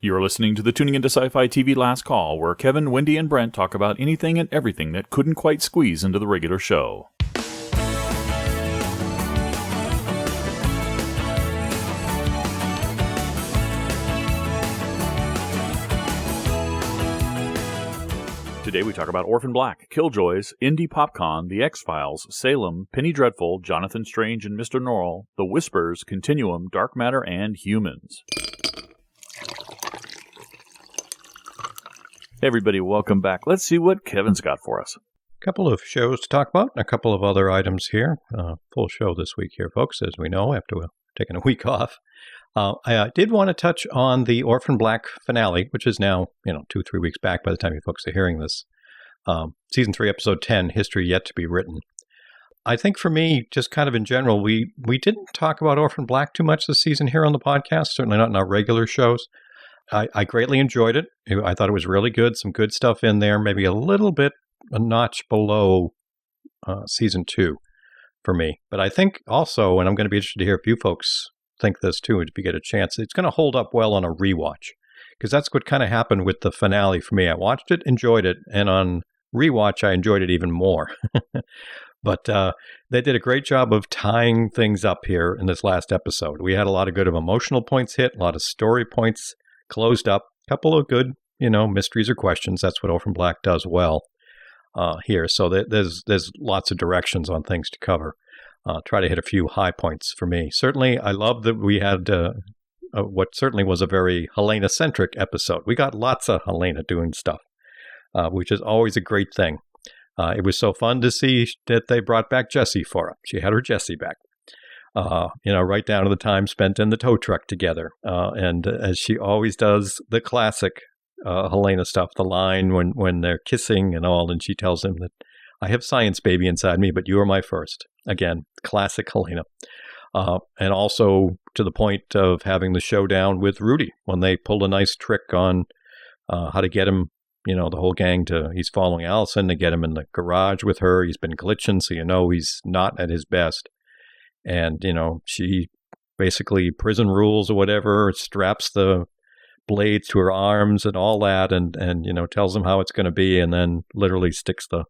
You're listening to the Tuning Into Sci-Fi TV Last Call, where Kevin, Wendy, and Brent talk about anything and everything that couldn't quite squeeze into the regular show. Today we talk about Orphan Black, Killjoys, Indie Popcon, The X-Files, Salem, Penny Dreadful, Jonathan Strange and Mr. Norrell, The Whispers, Continuum, Dark Matter, and Humans. Hey everybody, welcome back. Let's see what Kevin's got for us. A couple of shows to talk about, and a couple of other items here. Full show this week here, folks, as we know, after taking a week off. I did want to touch on the Orphan Black finale, which is now, 2-3 weeks back by the time you folks are hearing this. Season 3, Episode 10, History Yet to be Written. I think for me, just kind of in general, we didn't talk about Orphan Black too much this season here on the podcast, certainly not in our regular shows. I greatly enjoyed it. I thought it was really good, some good stuff in there, maybe a notch below Season 2 for me. But I think also, and I'm going to be interested to hear if you folks think this too, if you get a chance, it's going to hold up well on a rewatch, because that's what kind of happened with the finale for me. I watched it, enjoyed it, and on rewatch I enjoyed it even more. But they did a great job of tying things up here in this last episode. We had a lot of good emotional points hit, a lot of story points closed up, a couple of good mysteries or questions. That's what Orphan Black does well here. So there's lots of directions on things to cover. Try to hit a few high points for me. Certainly, I love that we had what certainly was a very Helena-centric episode. We got lots of Helena doing stuff, which is always a great thing. It was so fun to see that they brought back Jessie for her. She had her Jessie back. Right down to the time spent in the tow truck together. And as she always does, the classic Helena stuff, the line when they're kissing and all, and she tells him that I have science baby inside me, but you are my first. Again, classic Helena. And also to the point of having the showdown with Rudy when they pulled a nice trick on how to get him, the whole gang he's following Allison to get him in the garage with her. He's been glitching, so he's not at his best. And, she basically prison rules or whatever, straps the blades to her arms and all that and tells him how it's going to be, and then literally sticks I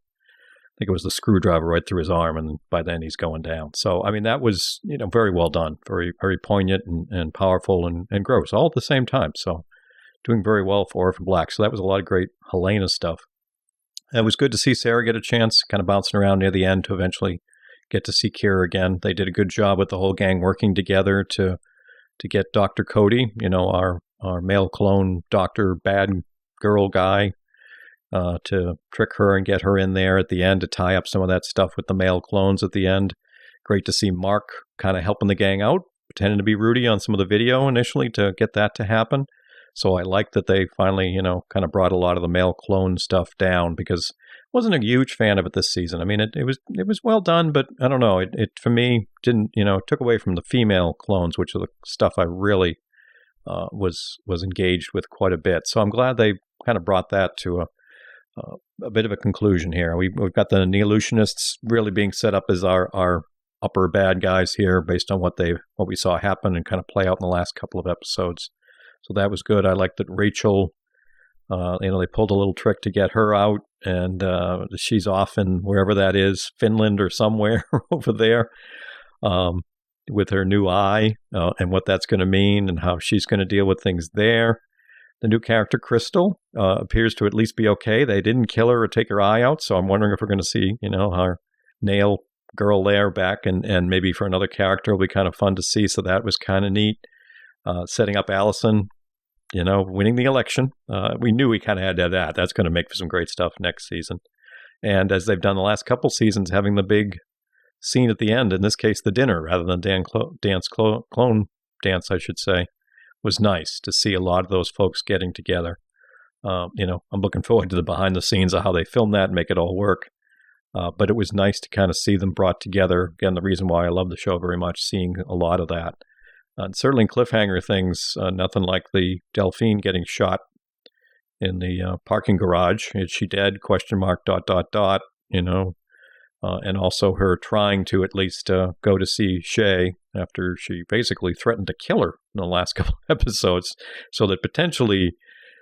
think it was the screwdriver right through his arm, and by then he's going down. So, that was, very well done, very, very poignant and powerful and gross all at the same time. So, doing very well for Orphan Black. So that was a lot of great Helena stuff. It was good to see Sarah get a chance, kind of bouncing around near the end to eventually get to see Kira again. They did a good job with the whole gang working together to get Dr. Cody, our male clone doctor, bad girl guy, to trick her and get her in there at the end to tie up some of that stuff with the male clones at the end. Great to see Mark kind of helping the gang out, pretending to be Rudy on some of the video initially to get that to happen. So I like that they finally, kind of brought a lot of the male clone stuff down, because I wasn't a huge fan of it this season. It was well done, but I don't know. It for me didn't, took away from the female clones, which are the stuff I really was engaged with quite a bit. So I'm glad they kind of brought that to a bit of a conclusion here. We've got the Neolutionists really being set up as our upper bad guys here, based on what we saw happen and kind of play out in the last couple of episodes. So that was good. I liked that Rachel, they pulled a little trick to get her out, and she's off in wherever that is, Finland or somewhere over there, with her new eye, and what that's going to mean and how she's going to deal with things there. The new character, Crystal, appears to at least be okay. They didn't kill her or take her eye out, so I'm wondering if we're going to see, our nail girl there back, and maybe for another character will be kind of fun to see, so that was kind of neat. Setting up Allison, winning the election. We knew we kind of had to have that. That's going to make for some great stuff next season. And as they've done the last couple seasons, having the big scene at the end, in this case the dinner rather than clone dance, I should say, was nice to see a lot of those folks getting together. I'm looking forward to the behind the scenes of how they film that and make it all work. But it was nice to kind of see them brought together. Again, the reason why I love the show very much, seeing a lot of that. And certainly cliffhanger things, nothing like the Delphine getting shot in the parking garage. Is she dead? ? and also her trying to at least go to see Shay after she basically threatened to kill her in the last couple of episodes, so that potentially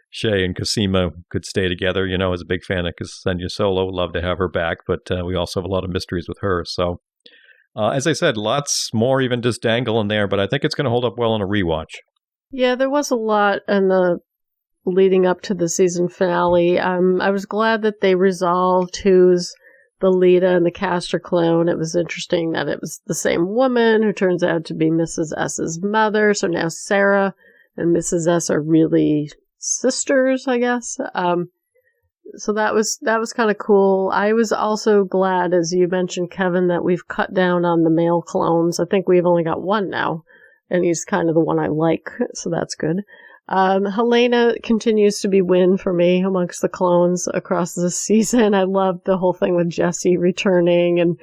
Shay and Cosima could stay together. As a big fan of Ksenia Solo, love to have her back, but we also have a lot of mysteries with her. So, as I said, lots more even just dangling there, but I think it's going to hold up well in a rewatch. Yeah, there was a lot in the leading up to the season finale. I was glad that they resolved who's the Lita and the Castor clone. It was interesting that it was the same woman who turns out to be Mrs. S's mother. So now Sarah and Mrs. S are really sisters, I guess. So that was kind of cool. I was also glad, as you mentioned, Kevin, that we've cut down on the male clones. I think we've only got one now, and he's kind of the one I like, so that's good. Helena continues to be win for me amongst the clones across this season. I loved the whole thing with Jesse returning and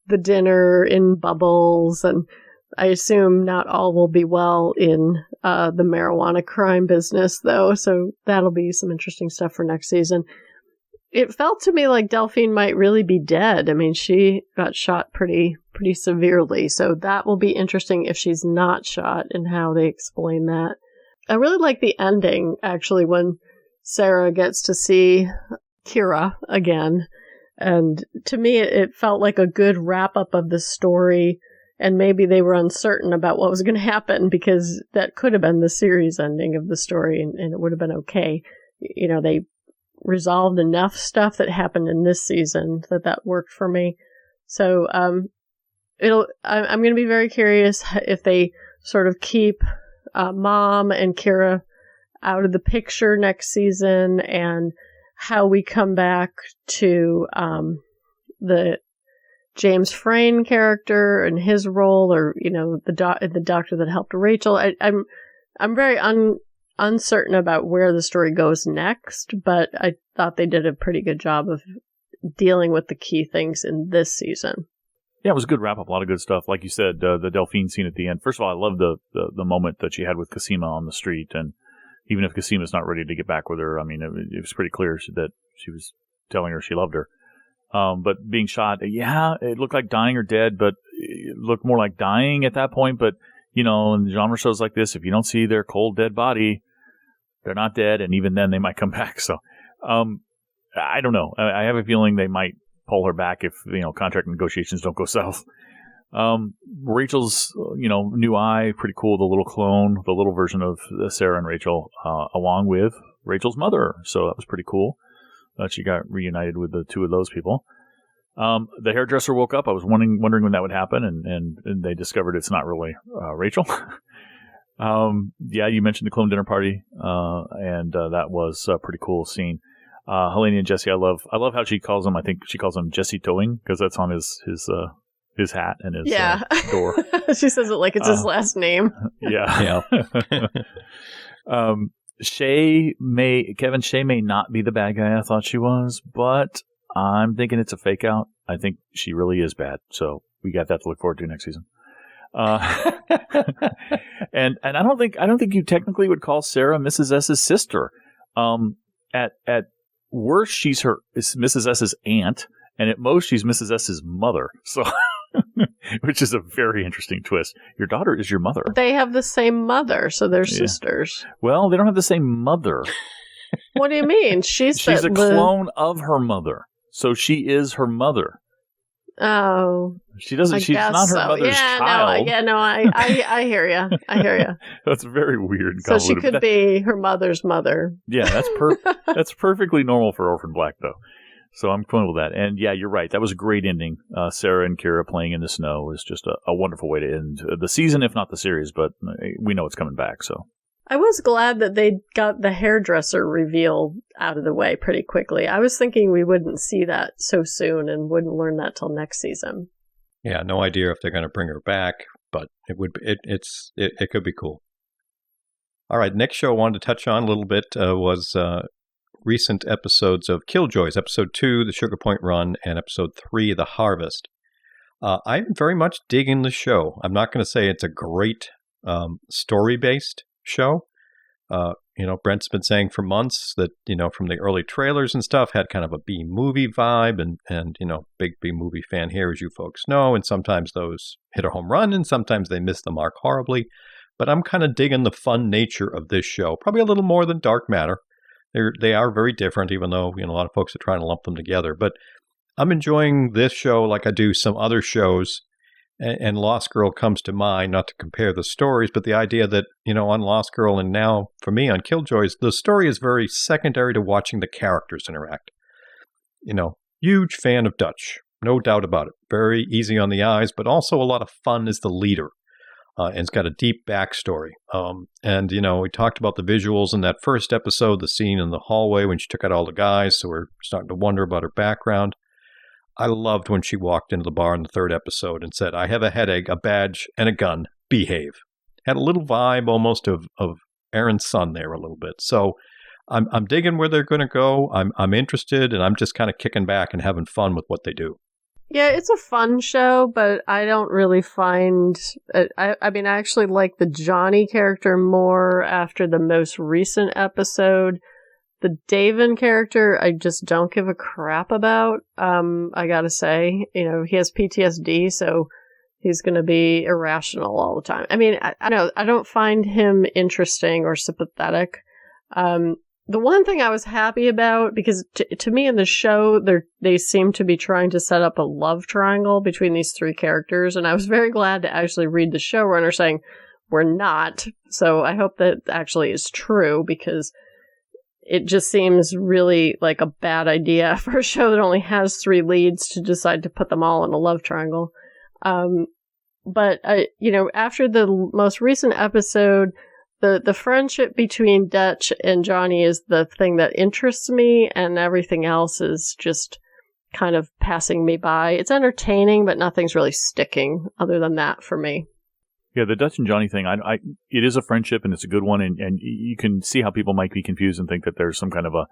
the dinner in Bubbles, and I assume not all will be well in the marijuana crime business, though, so that'll be some interesting stuff for next season. It felt to me like Delphine might really be dead. I mean, she got shot pretty severely, so that will be interesting if she's not shot and how they explain that. I really like the ending, actually, when Sarah gets to see Kira again. And to me, it felt like a good wrap-up of the story. And maybe they were uncertain about what was going to happen, because that could have been the series ending of the story, and it would have been okay. They resolved enough stuff that happened in this season that worked for me. So I'm going to be very curious if they sort of keep Mom and Kira out of the picture next season, and how we come back to the James Frayne character and his role, or the doctor that helped Rachel. I'm very uncertain about where the story goes next, but I thought they did a pretty good job of dealing with the key things in this season. Yeah, it was a good wrap-up. A lot of good stuff. Like you said, the Delphine scene at the end. First of all, I love the moment that she had with Cosima on the street. And even if Cosima's not ready to get back with her, I mean, it was pretty clear that she was telling her she loved her. But being shot, yeah, it looked like dying or dead, but it looked more like dying at that point. But, in genre shows like this, if you don't see their cold, dead body, they're not dead. And even then, they might come back. So I don't know. I have a feeling they might pull her back if contract negotiations don't go south. Rachel's new eye, pretty cool. The little clone, the little version of Sarah and Rachel, along with Rachel's mother. So that was pretty cool. She got reunited with the two of those people. The hairdresser woke up. I was wondering when that would happen, and they discovered it's not really Rachel. Yeah, you mentioned the clone dinner party, and that was a pretty cool scene. Helena and Jesse, I love how she calls him. I think she calls him Jesse Towing, because that's on his hat and his door. She says it like it's his last name. Yeah. Shay may not be the bad guy I thought she was, but I'm thinking it's a fake out. I think she really is bad. So we got that to look forward to next season. And I don't think you technically would call Sarah Mrs. S's sister. At worst, she's Mrs. S's aunt, and at most, she's Mrs. S's mother. So, which is a very interesting twist. Your daughter is your mother. They have the same mother, so they're sisters. Well, they don't have the same mother. What do you mean? She's a clone of her mother, so she is her mother. Oh, she doesn't. She's not her mother's child. I hear you. I hear you. That's very weird. So she could be her mother's mother. Yeah, that's perfectly normal for Orphan Black, though. So I'm fine with that. And yeah, you're right. That was a great ending. Sarah and Kira playing in the snow was just a wonderful way to end the season, if not the series. But we know it's coming back. So I was glad that they got the hairdresser reveal out of the way pretty quickly. I was thinking we wouldn't see that so soon and wouldn't learn that till next season. Yeah, no idea if they're going to bring her back, but it could be cool. All right, next show I wanted to touch on a little bit was recent episodes of Killjoys. Episode 2, The Sugar Point Run, and Episode 3, The Harvest. I'm very much digging the show. I'm not going to say it's a great story-based show. Brent's been saying for months that, from the early trailers and stuff, had kind of a B movie vibe, and big B movie fan here, as you folks know, and sometimes those hit a home run and sometimes they miss the mark horribly. But I'm kind of digging the fun nature of this show, probably a little more than Dark Matter. They are very different, even though, a lot of folks are trying to lump them together. But I'm enjoying this show like I do some other shows. And Lost Girl comes to mind, not to compare the stories, but the idea that, on Lost Girl and now for me on Killjoys, the story is very secondary to watching the characters interact. Huge fan of Dutch, no doubt about it. Very easy on the eyes, but also a lot of fun as the leader. And it's got a deep backstory. And we talked about the visuals in that first episode, the scene in the hallway when she took out all the guys, so we're starting to wonder about her background. I loved when she walked into the bar in the third episode and said, "I have a headache, a badge, and a gun. Behave." Had a little vibe almost of Aaron's son there a little bit. So I'm digging where they're going to go. I'm interested, and I'm just kind of kicking back and having fun with what they do. Yeah, it's a fun show, but I don't really find... I actually like the Johnny character more after the most recent episode. The Davin character, I just don't give a crap about. I gotta say, he has PTSD, so he's gonna be irrational all the time. I don't find him interesting or sympathetic. The one thing I was happy about, because to me in the show, they seem to be trying to set up a love triangle between these three characters, and I was very glad to actually read the showrunner saying, we're not. So I hope that actually is true, because it just seems really like a bad idea for a show that only has three leads to decide to put them all in a love triangle. But after the most recent episode, the friendship between Dutch and Johnny is the thing that interests me, and everything else is just kind of passing me by. It's entertaining, but nothing's really sticking other than that for me. Yeah, the Dutch and Johnny thing, it is a friendship, and it's a good one, and you can see how people might be confused and think that there's some kind of a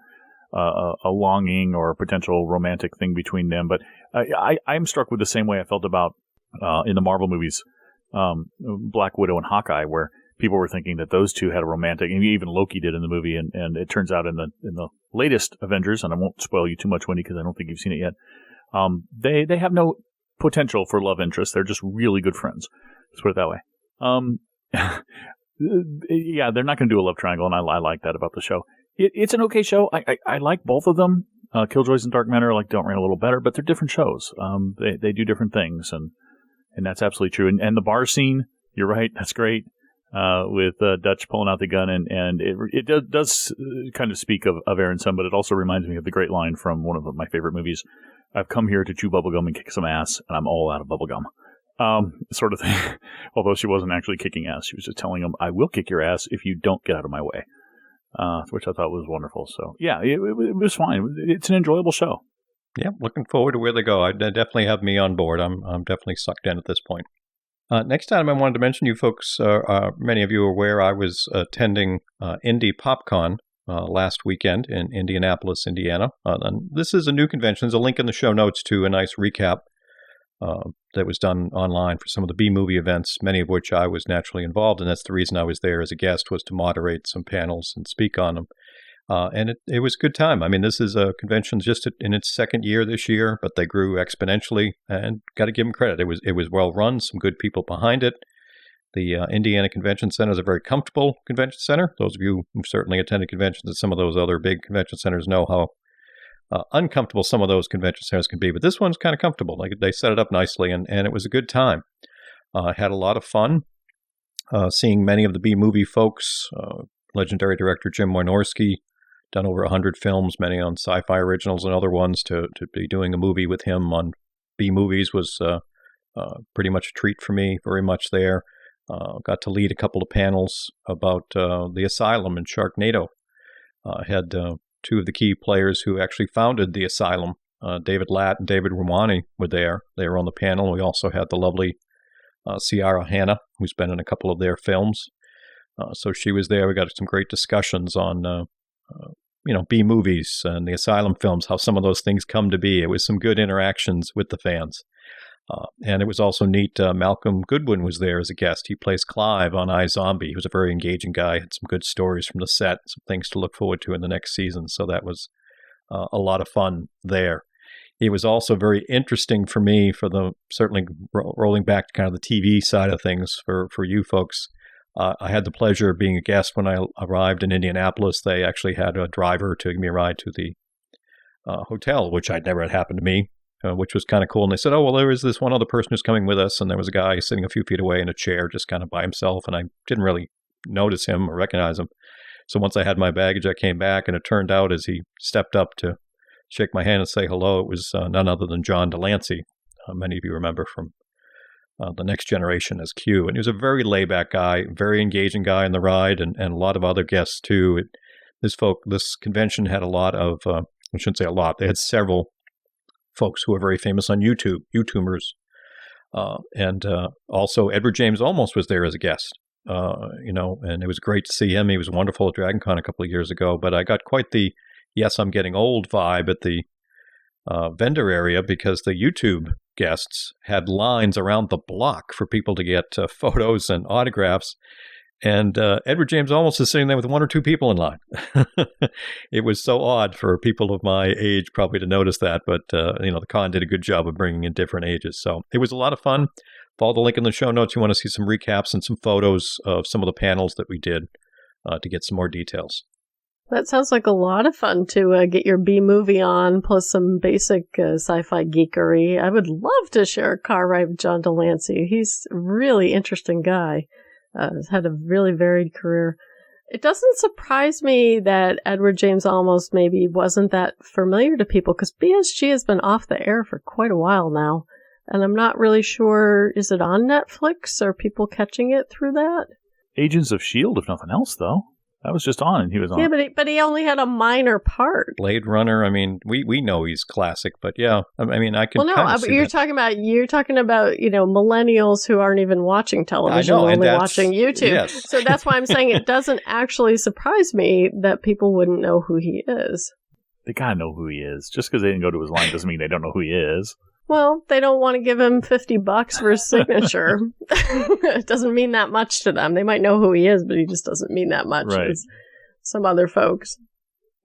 longing or a potential romantic thing between them. But I'm struck with the same way I felt about in the Marvel movies, Black Widow and Hawkeye, where people were thinking that those two had a romantic, and even Loki did in the movie, and it turns out in the latest Avengers, and I won't spoil you too much, Wendy, because I don't think you've seen it yet. They have no potential for love interest. They're just really good friends. Let's put it that way. Yeah, they're not going to do a love triangle, and I like that about the show. It's an okay show. I like both of them. Killjoys and Dark Matter Don't Rain a little better, but they're different shoes. They do different things, and that's absolutely true. And the bar scene, you're right, that's great. With Dutch pulling out the gun, and it does kind of speak of Aaron's son, but it also reminds me of the great line from one of my favorite movies. "I've come here to chew bubblegum and kick some ass, and I'm all out of bubblegum." Sort of thing. Although she wasn't actually kicking ass. She was just telling him, "I will kick your ass if you don't get out of my way." Which I thought was wonderful. So, yeah, it was fine. It's an enjoyable show. Yeah, looking forward to where they go. I definitely have me on board. I'm definitely sucked in at this point. Next item I wanted to mention, you folks, many of you are aware I was attending Indie PopCon last weekend in Indianapolis, Indiana. And this is a new convention. There's a link in the show notes to a nice recap that was done online for some of the B-movie events, many of which I was naturally involved in. That's the reason I was there as a guest, was to moderate some panels and speak on them. And it was a good time. This is a convention just in its second year this year, but they grew exponentially, and got to give them credit. It was well run, some good people behind it. The Indiana Convention Center is a very comfortable convention center. Those of you who've certainly attended conventions at some of those other big convention centers know how uncomfortable some of those convention centers can be, but this one's kind of comfortable. Like, they set it up nicely, and it was a good time. Had a lot of fun seeing many of the B-movie folks. Legendary director Jim Wynorski, done over 100 films, many on SciFi originals and other ones. To be doing a movie with him on B-movies was pretty much a treat for me, very much there. Got to lead a couple of panels about the Asylum and Sharknado. Had two of the key players who actually founded the Asylum, David Latt and David Ramani, were there. They were on the panel. We also had the lovely Ciara Hanna, who's been in a couple of their films. So she was there. We got some great discussions on, B-movies and the Asylum films, how some of those things come to be. It was some good interactions with the fans. And it was also neat. Malcolm Goodwin was there as a guest. He plays Clive on iZombie. He was a very engaging guy, had some good stories from the set, some things to look forward to in the next season. So that was a lot of fun there. It was also very interesting for me, certainly rolling back to kind of the TV side of things for you folks. I had the pleasure of being a guest when I arrived in Indianapolis. They actually had a driver to give me a ride to the hotel, which I'd never had happen to me, which was kind of cool. And they said, oh, well, there is this one other person who's coming with us. And there was a guy sitting a few feet away in a chair just kind of by himself. And I didn't really notice him or recognize him. So once I had my baggage, I came back. And it turned out as he stepped up to shake my hand and say hello, it was none other than John Delancey. Many of you remember from The Next Generation as Q. And he was a very laid-back guy, very engaging guy in the ride, and a lot of other guests too. This convention had a lot of, I shouldn't say a lot, they had several folks who are very famous on YouTube, YouTubers. And also Edward James Olmos was there as a guest, and it was great to see him. He was wonderful at DragonCon a couple of years ago, but I got quite the yes, I'm getting old vibe at the vendor area because the YouTube guests had lines around the block for people to get photos and autographs. And Edward James Olmos is sitting there with one or two people in line. It was so odd for people of my age probably to notice that, but the con did a good job of bringing in different ages. So it was a lot of fun. Follow the link in the show notes. You want to see some recaps and some photos of some of the panels that we did to get some more details. That sounds like a lot of fun to get your B-movie on, plus some basic sci-fi geekery. I would love to share a car ride with John Delancey. He's a really interesting guy. Has had a really varied career. It doesn't surprise me that Edward James Olmos maybe wasn't that familiar to people, because BSG has been off the air for quite a while now. And I'm not really sure, is it on Netflix? Are people catching it through that? Agents of S.H.I.E.L.D., if nothing else, though. That was just on, and he was on. Yeah, but he only had a minor part. Blade Runner. I mean, we know he's classic, but yeah, I mean, I can. Well, no, but you're talking about millennials who aren't even watching television, only watching YouTube. Yes. So that's why I'm saying it doesn't actually surprise me that people wouldn't know who he is. They gotta know who he is. Just because they didn't go to his line doesn't mean they don't know who he is. Well, they don't want to give him $50 for his signature. It doesn't mean that much to them. They might know who he is, but he just doesn't mean that much as some other folks.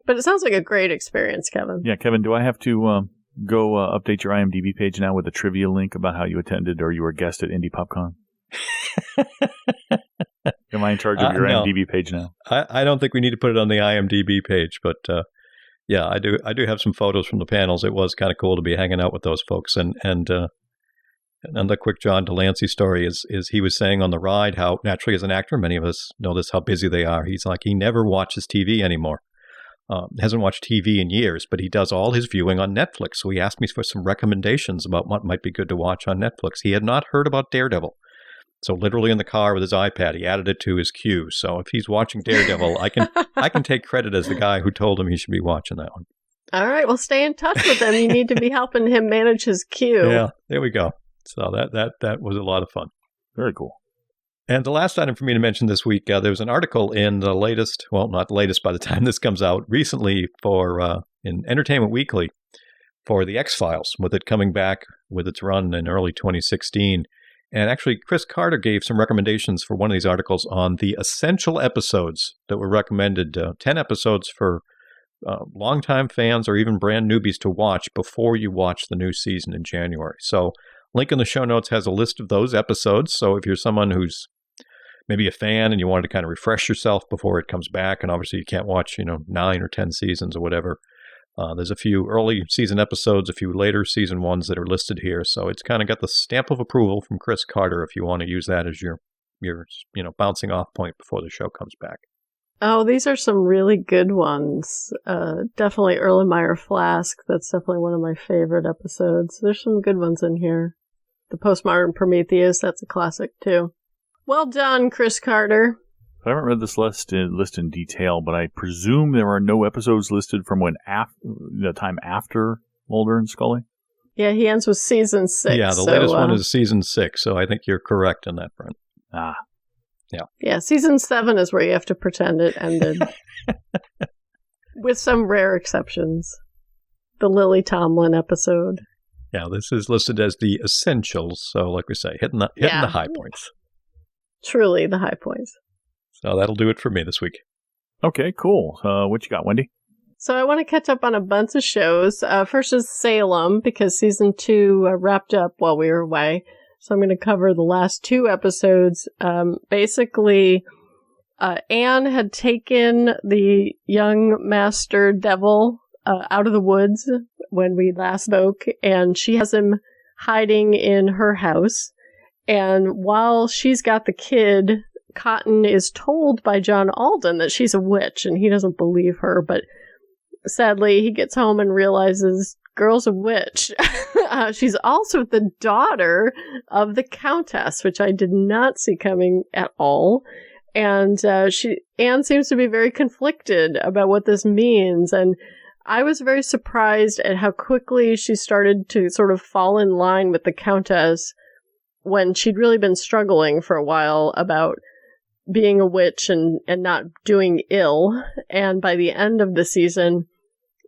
But it sounds like a great experience, Kevin. Yeah, Kevin, do I have to go update your IMDb page now with a trivia link about how you attended or you were a guest at Indie PopCon? Am I in charge of your IMDb page now? I don't think we need to put it on the IMDb page, but... yeah, I do have some photos from the panels. It was kind of cool to be hanging out with those folks. And another quick John Delancey story is he was saying on the ride how, naturally as an actor, many of us know this, how busy they are. He's like, he never watches TV anymore. Hasn't watched TV in years, but he does all his viewing on Netflix. So he asked me for some recommendations about what might be good to watch on Netflix. He had not heard about Daredevil. So literally in the car with his iPad, he added it to his queue. So if he's watching Daredevil, I can take credit as the guy who told him he should be watching that one. All right, well, stay in touch with him. You need to be helping him manage his queue. Yeah, there we go. So that was a lot of fun. Very cool. And the last item for me to mention this week, there was an article in the latest, well, not the latest by the time this comes out, recently in Entertainment Weekly for the X-Files, with it coming back with its run in early 2016. And actually, Chris Carter gave some recommendations for one of these articles on the essential episodes that were recommended, 10 episodes for longtime fans or even brand newbies to watch before you watch the new season in January. So link in the show notes has a list of those episodes. So if you're someone who's maybe a fan and you wanted to kind of refresh yourself before it comes back, and obviously you can't watch, 9 or 10 seasons or whatever, there's a few early season episodes, a few later season ones that are listed here. So it's kind of got the stamp of approval from Chris Carter if you want to use that as your bouncing off point before the show comes back. Oh, these are some really good ones. Definitely Erlenmeyer Flask. That's definitely one of my favorite episodes. There's some good ones in here. The Postmodern Prometheus, that's a classic too. Well done, Chris Carter. I haven't read this list in detail, but I presume there are no episodes listed from the time after Mulder and Scully. Yeah, he ends with season 6. Yeah, the latest one is season 6, so I think you're correct on that front. Ah. Yeah. Yeah, season 7 is where you have to pretend it ended. With some rare exceptions. The Lily Tomlin episode. Yeah, this is listed as the essentials. So, like we say, hitting the high points. Truly the high points. So that'll do it for me this week. Okay, cool. What you got, Wendy? So I want to catch up on a bunch of shows. First is Salem, because season 2 wrapped up while we were away. So I'm going to cover the last 2 episodes. Basically, Anne had taken the young master devil out of the woods when we last spoke, and she has him hiding in her house. And while she's got the kid, Cotton is told by John Alden that she's a witch, and he doesn't believe her, but sadly, he gets home and realizes girl's a witch. She's also the daughter of the Countess, which I did not see coming at all. And Anne seems to be very conflicted about what this means. And I was very surprised at how quickly she started to sort of fall in line with the Countess when she'd really been struggling for a while about being a witch and not doing ill. And by the end of the season,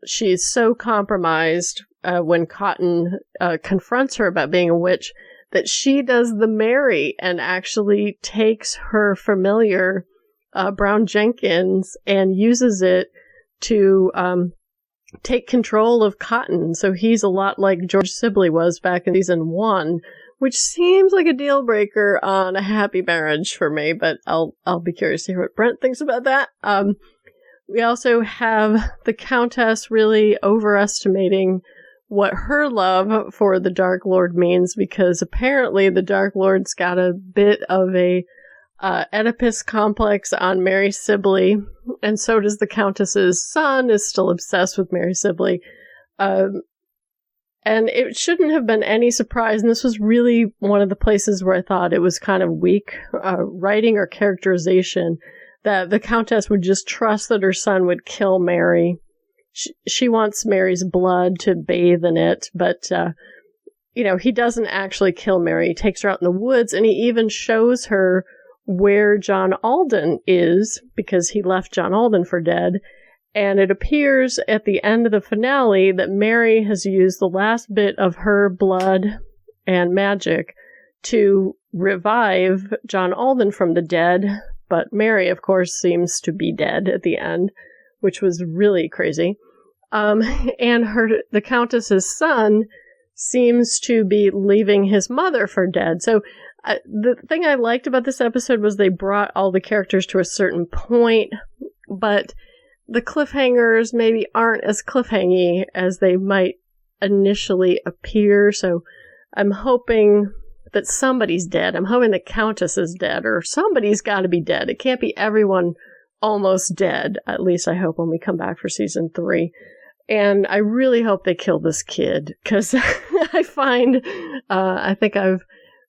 she's so compromised when Cotton confronts her about being a witch that she does the Mary and actually takes her familiar, Brown Jenkins, and uses it to take control of Cotton. So he's a lot like George Sibley was back in season 1, which seems like a deal breaker on a happy marriage for me, but I'll be curious to hear what Brent thinks about that. We also have the Countess really overestimating what her love for the Dark Lord means, because apparently the Dark Lord's got a bit of a Oedipus complex on Mary Sibley, and so does the Countess's son, is still obsessed with Mary Sibley. And it shouldn't have been any surprise, and this was really one of the places where I thought it was kind of weak writing or characterization, that the Countess would just trust that her son would kill Mary. She wants Mary's blood to bathe in it, but, he doesn't actually kill Mary. He takes her out in the woods, and he even shows her where John Alden is, because he left John Alden for dead. And it appears at the end of the finale that Mary has used the last bit of her blood and magic to revive John Alden from the dead. But Mary, of course, seems to be dead at the end, which was really crazy. And the Countess's son seems to be leaving his mother for dead. So the thing I liked about this episode was they brought all the characters to a certain point, but the cliffhangers maybe aren't as cliffhangy as they might initially appear. So I'm hoping that somebody's dead. I'm hoping the Countess is dead, or somebody's got to be dead. It can't be everyone almost dead. At least I hope when we come back for season 3. And I really hope they kill this kid, because I think I've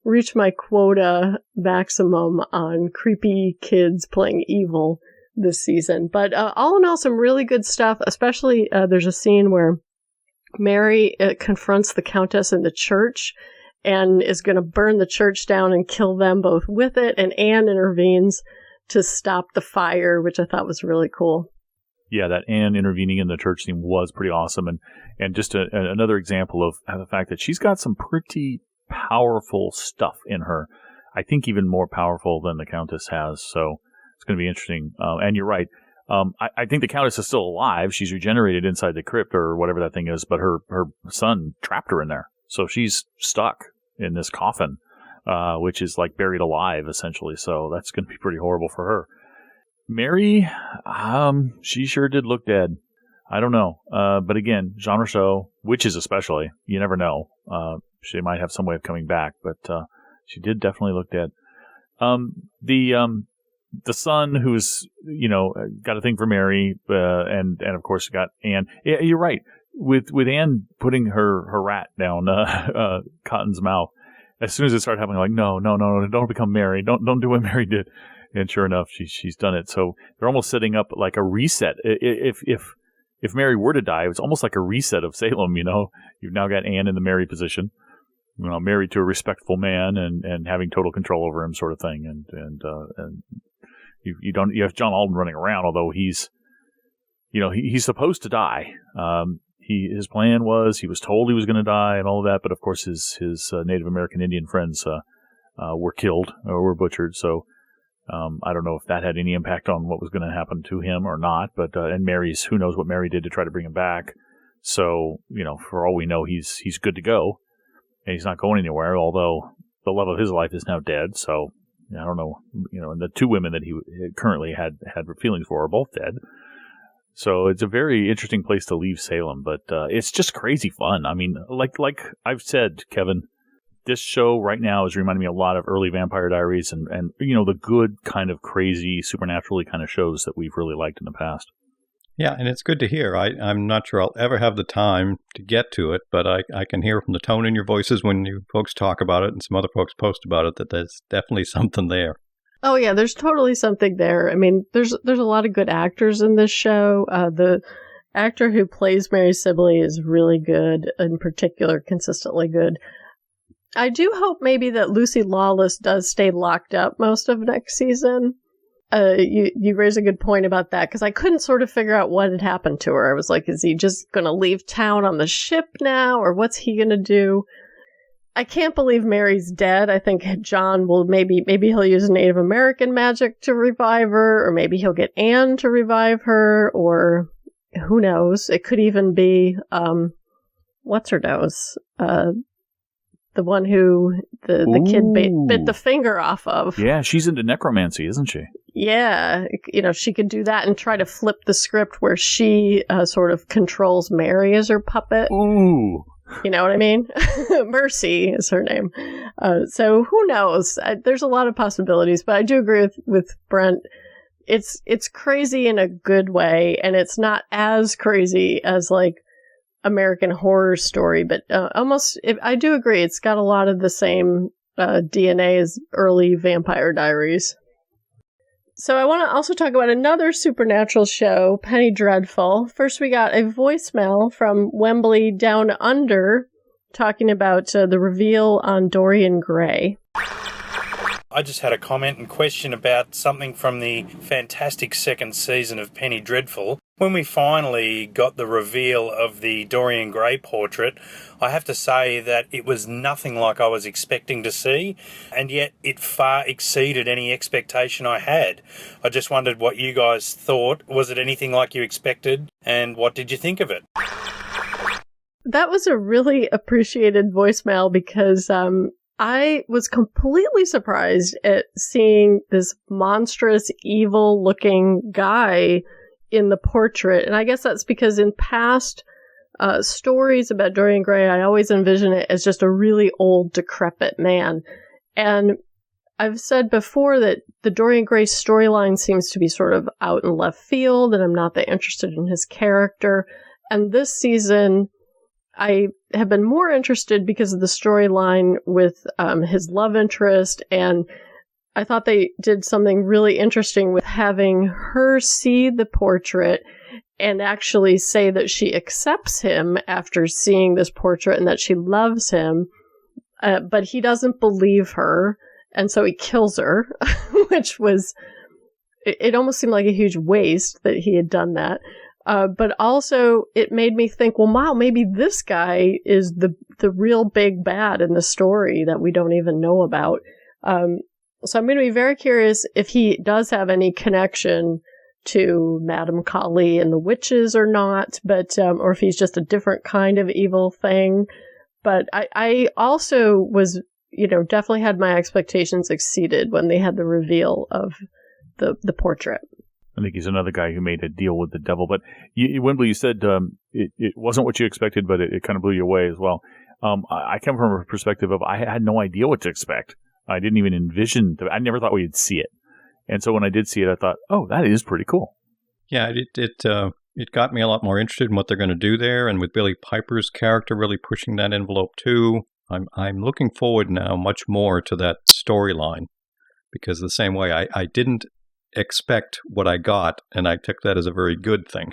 reached my quota maximum on creepy kids playing evil this season. But all in all, some really good stuff, especially there's a scene where Mary confronts the Countess in the church and is going to burn the church down and kill them both with it, and Anne intervenes to stop the fire, which I thought was really cool. Yeah, that Anne intervening in the church scene was pretty awesome, and just another example of the fact that she's got some pretty powerful stuff in her. I think even more powerful than the Countess has, so it's going to be interesting. And you're right. I think the Countess is still alive. She's regenerated inside the crypt or whatever that thing is, but her son trapped her in there. So she's stuck in this coffin, which is like buried alive, essentially. So that's going to be pretty horrible for her. Mary, she sure did look dead. I don't know. But again, genre show, witches especially, you never know. She might have some way of coming back, but she did definitely look dead. The son who's, got a thing for Mary, and of course got Anne. Yeah, you're right. With Anne putting her rat down Cotton's mouth, as soon as it started happening, like, no, don't become Mary. Don't do what Mary did. And sure enough, she's done it. So they're almost setting up like a reset. If Mary were to die, it's almost like a reset of Salem. You've now got Anne in the Mary position, married to a respectful man and having total control over him, sort of thing. And you have John Alden running around, although he's supposed to die. his plan was, he was told he was going to die and all of that, but of course his Native American Indian friends were killed or were butchered. So I don't know if that had any impact on what was going to happen to him or not. But and Mary's, who knows what Mary did to try to bring him back. So for all we know, he's good to go, and he's not going anywhere. Although the love of his life is now dead. So I don't know. And the two women that he currently had feelings for are both dead. So it's a very interesting place to leave Salem, but it's just crazy fun. I mean, like I've said, Kevin, this show right now is reminding me a lot of early Vampire Diaries and the good kind of crazy, supernaturally kind of shows that we've really liked in the past. Yeah, and it's good to hear. I'm not sure I'll ever have the time to get to it, but I can hear from the tone in your voices when you folks talk about it and some other folks post about it that there's definitely something there. Oh, yeah, there's totally something there. I mean, there's a lot of good actors in this show. The actor who plays Mary Sibley is really good, in particular, consistently good. I do hope maybe that Lucy Lawless does stay locked up most of next season. You raise a good point about that, because I couldn't sort of figure out what had happened to her. I was like, is he just going to leave town on the ship now, or what's he going to do? I can't believe Mary's dead. I think John will maybe he'll use Native American magic to revive her, or maybe he'll get Anne to revive her, or who knows? It could even be, what's her nose? The one who the kid bit the finger off of. Yeah, she's into necromancy, isn't she? Yeah, she could do that and try to flip the script where she sort of controls Mary as her puppet. Ooh. You know what I mean? Mercy is her name. So who knows? There's a lot of possibilities, but I do agree with Brent. It's crazy in a good way, and it's not as crazy as like American Horror Story, but I do agree. It's got a lot of the same DNA as early Vampire Diaries. So I want to also talk about another supernatural show, Penny Dreadful. First, we got a voicemail from Wembley Down Under talking about the reveal on Dorian Gray. I just had a comment and question about something from the fantastic second season of Penny Dreadful. When we finally got the reveal of the Dorian Gray portrait, I have to say that it was nothing like I was expecting to see, and yet it far exceeded any expectation I had. I just wondered what you guys thought. Was it anything like you expected, and what did you think of it? That was a really appreciated voicemail because I was completely surprised at seeing this monstrous, evil-looking guy in the portrait. And I guess that's because in past stories about Dorian Gray, I always envision it as just a really old, decrepit man. And I've said before that the Dorian Gray storyline seems to be sort of out in left field, and I'm not that interested in his character. And this season, I have been more interested because of the storyline with his love interest, and I thought they did something really interesting with having her see the portrait and actually say that she accepts him after seeing this portrait and that she loves him, but he doesn't believe her, and so he kills her, which was, it almost seemed like a huge waste that he had done that. But also, it made me think, well, wow, maybe this guy is the real big bad in the story that we don't even know about. So I'm going to be very curious if he does have any connection to Madame Kali and the witches or not, but or if he's just a different kind of evil thing. But I also was, definitely had my expectations exceeded when they had the reveal of the portrait. I think he's another guy who made a deal with the devil. But Wembley, you said it wasn't what you expected, but it kind of blew you away as well. I come from a perspective of I had no idea what to expect. I didn't even envision. I never thought we'd see it. And so when I did see it, I thought, oh, that is pretty cool. Yeah, it got me a lot more interested in what they're going to do there. And with Billy Piper's character really pushing that envelope too, I'm looking forward now much more to that storyline. Because the same way, I didn't expect what I got, and I took that as a very good thing.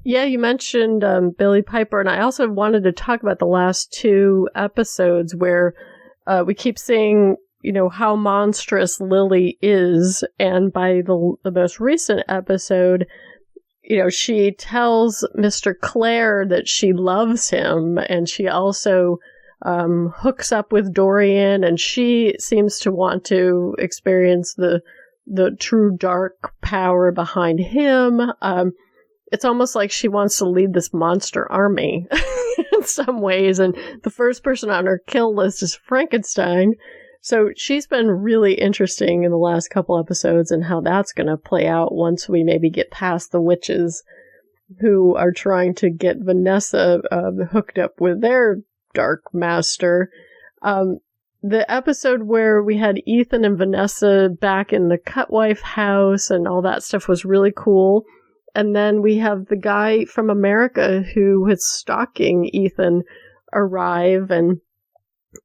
Yeah, you mentioned Billy Piper, and I also wanted to talk about the last two episodes where we keep seeing, how monstrous Lily is, and by the most recent episode, she tells Mr. Clare that she loves him, and she also hooks up with Dorian, and she seems to want to experience the true dark power behind him. It's almost like she wants to lead this monster army in some ways, and the first person on her kill list is Frankenstein. So she's been really interesting in the last couple episodes, and how that's going to play out once we maybe get past the witches who are trying to get Vanessa hooked up with their dark master. The episode where we had Ethan and Vanessa back in the Cutwife house and all that stuff was really cool. And then we have the guy from America who was stalking Ethan arrive, and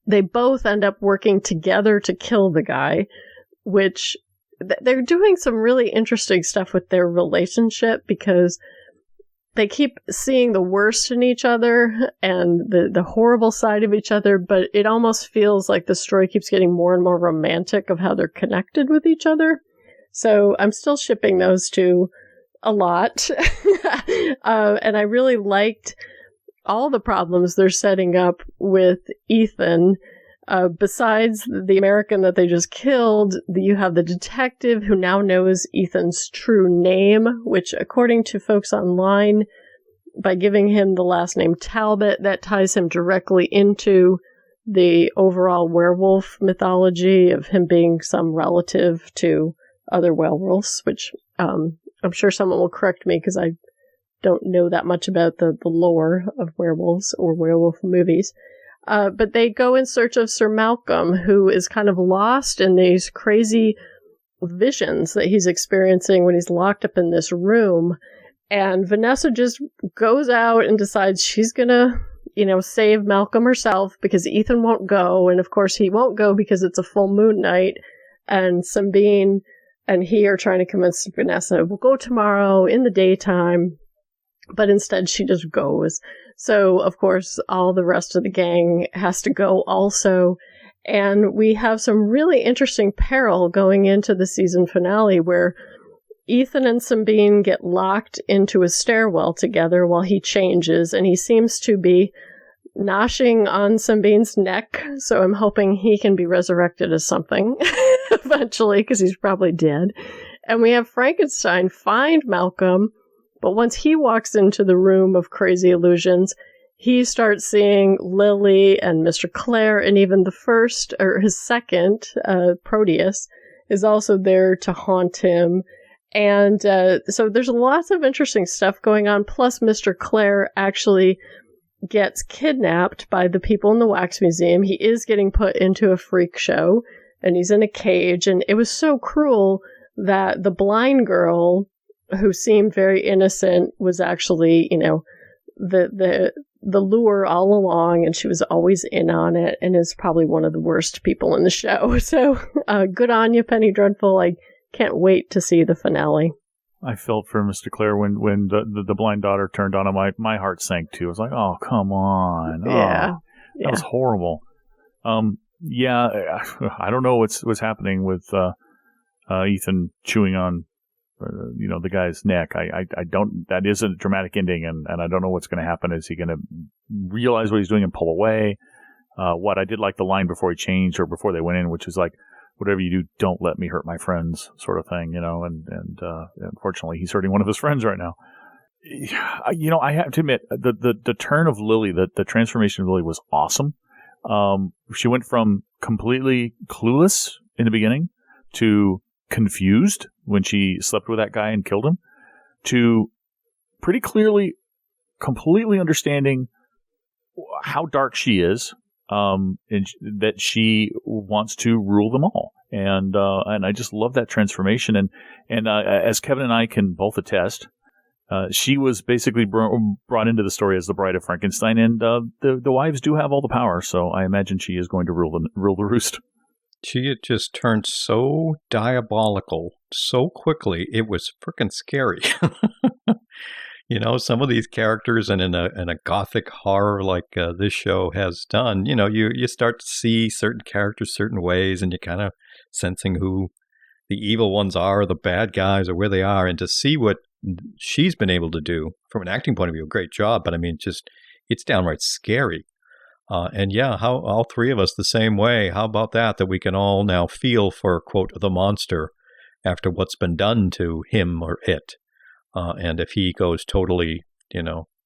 they both end up working together to kill the guy, which they're doing some really interesting stuff with their relationship, because they keep seeing the worst in each other and the horrible side of each other, but it almost feels like the story keeps getting more and more romantic of how they're connected with each other. So I'm still shipping those two a lot. And I really liked all the problems they're setting up with Ethan. Besides the American that they just killed, you have the detective who now knows Ethan's true name, which, according to folks online, by giving him the last name Talbot, that ties him directly into the overall werewolf mythology of him being some relative to other werewolves, which I'm sure someone will correct me because I don't know that much about the lore of werewolves or werewolf movies. But they go in search of Sir Malcolm, who is kind of lost in these crazy visions that he's experiencing when he's locked up in this room. And Vanessa just goes out and decides she's gonna, save Malcolm herself, because Ethan won't go. And of course he won't go because it's a full moon night. And Sabine and he are trying to convince Vanessa, we'll go tomorrow in the daytime. But instead she just goes. So, of course, all the rest of the gang has to go also. And we have some really interesting peril going into the season finale, where Ethan and Sabine get locked into a stairwell together while he changes, and he seems to be noshing on Sabine's neck. So I'm hoping he can be resurrected as something eventually, because he's probably dead. And we have Frankenstein find Malcolm. But once he walks into the room of crazy illusions, he starts seeing Lily and Mr. Clare, and even the first, or his second, Proteus, is also there to haunt him. And so there's lots of interesting stuff going on. Plus, Mr. Clare actually gets kidnapped by the people in the Wax Museum. He is getting put into a freak show, and he's in a cage. And it was so cruel that the blind girl, who seemed very innocent, was actually, the lure all along, and she was always in on it, and is probably one of the worst people in the show. So, good on you, Penny Dreadful. I can't wait to see the finale. I felt for Mr. Clare when the blind daughter turned on him. My heart sank too. I was like, oh, come on. Yeah. That was horrible. I don't know what's happening with Ethan chewing on the guy's neck. I don't, that is a dramatic ending, and I don't know what's going to happen. Is he going to realize what he's doing and pull away? What I did like the line before he changed, or before they went in, which is like, whatever you do, don't let me hurt my friends, sort of thing, and unfortunately he's hurting one of his friends right now. I have to admit, the turn of Lily, the transformation of Lily was awesome. She went from completely clueless in the beginning to confused when she slept with that guy and killed him, to pretty clearly, completely understanding how dark she is, and that she wants to rule them all. And I just love that transformation. And as Kevin and I can both attest, she was basically brought into the story as the bride of Frankenstein, and the wives do have all the power. So I imagine she is going to rule the roost. She had just turned so diabolical so quickly, it was freaking scary. Some of these characters, and in a gothic horror like this show has done, you start to see certain characters certain ways, and you're kind of sensing who the evil ones are, or the bad guys, or where they are. And to see what she's been able to do, from an acting point of view, a great job. But I mean, just it's downright scary. And yeah, how all three of us the same way. How about that we can all now feel for, quote, the monster after what's been done to him or it. And if he goes totally,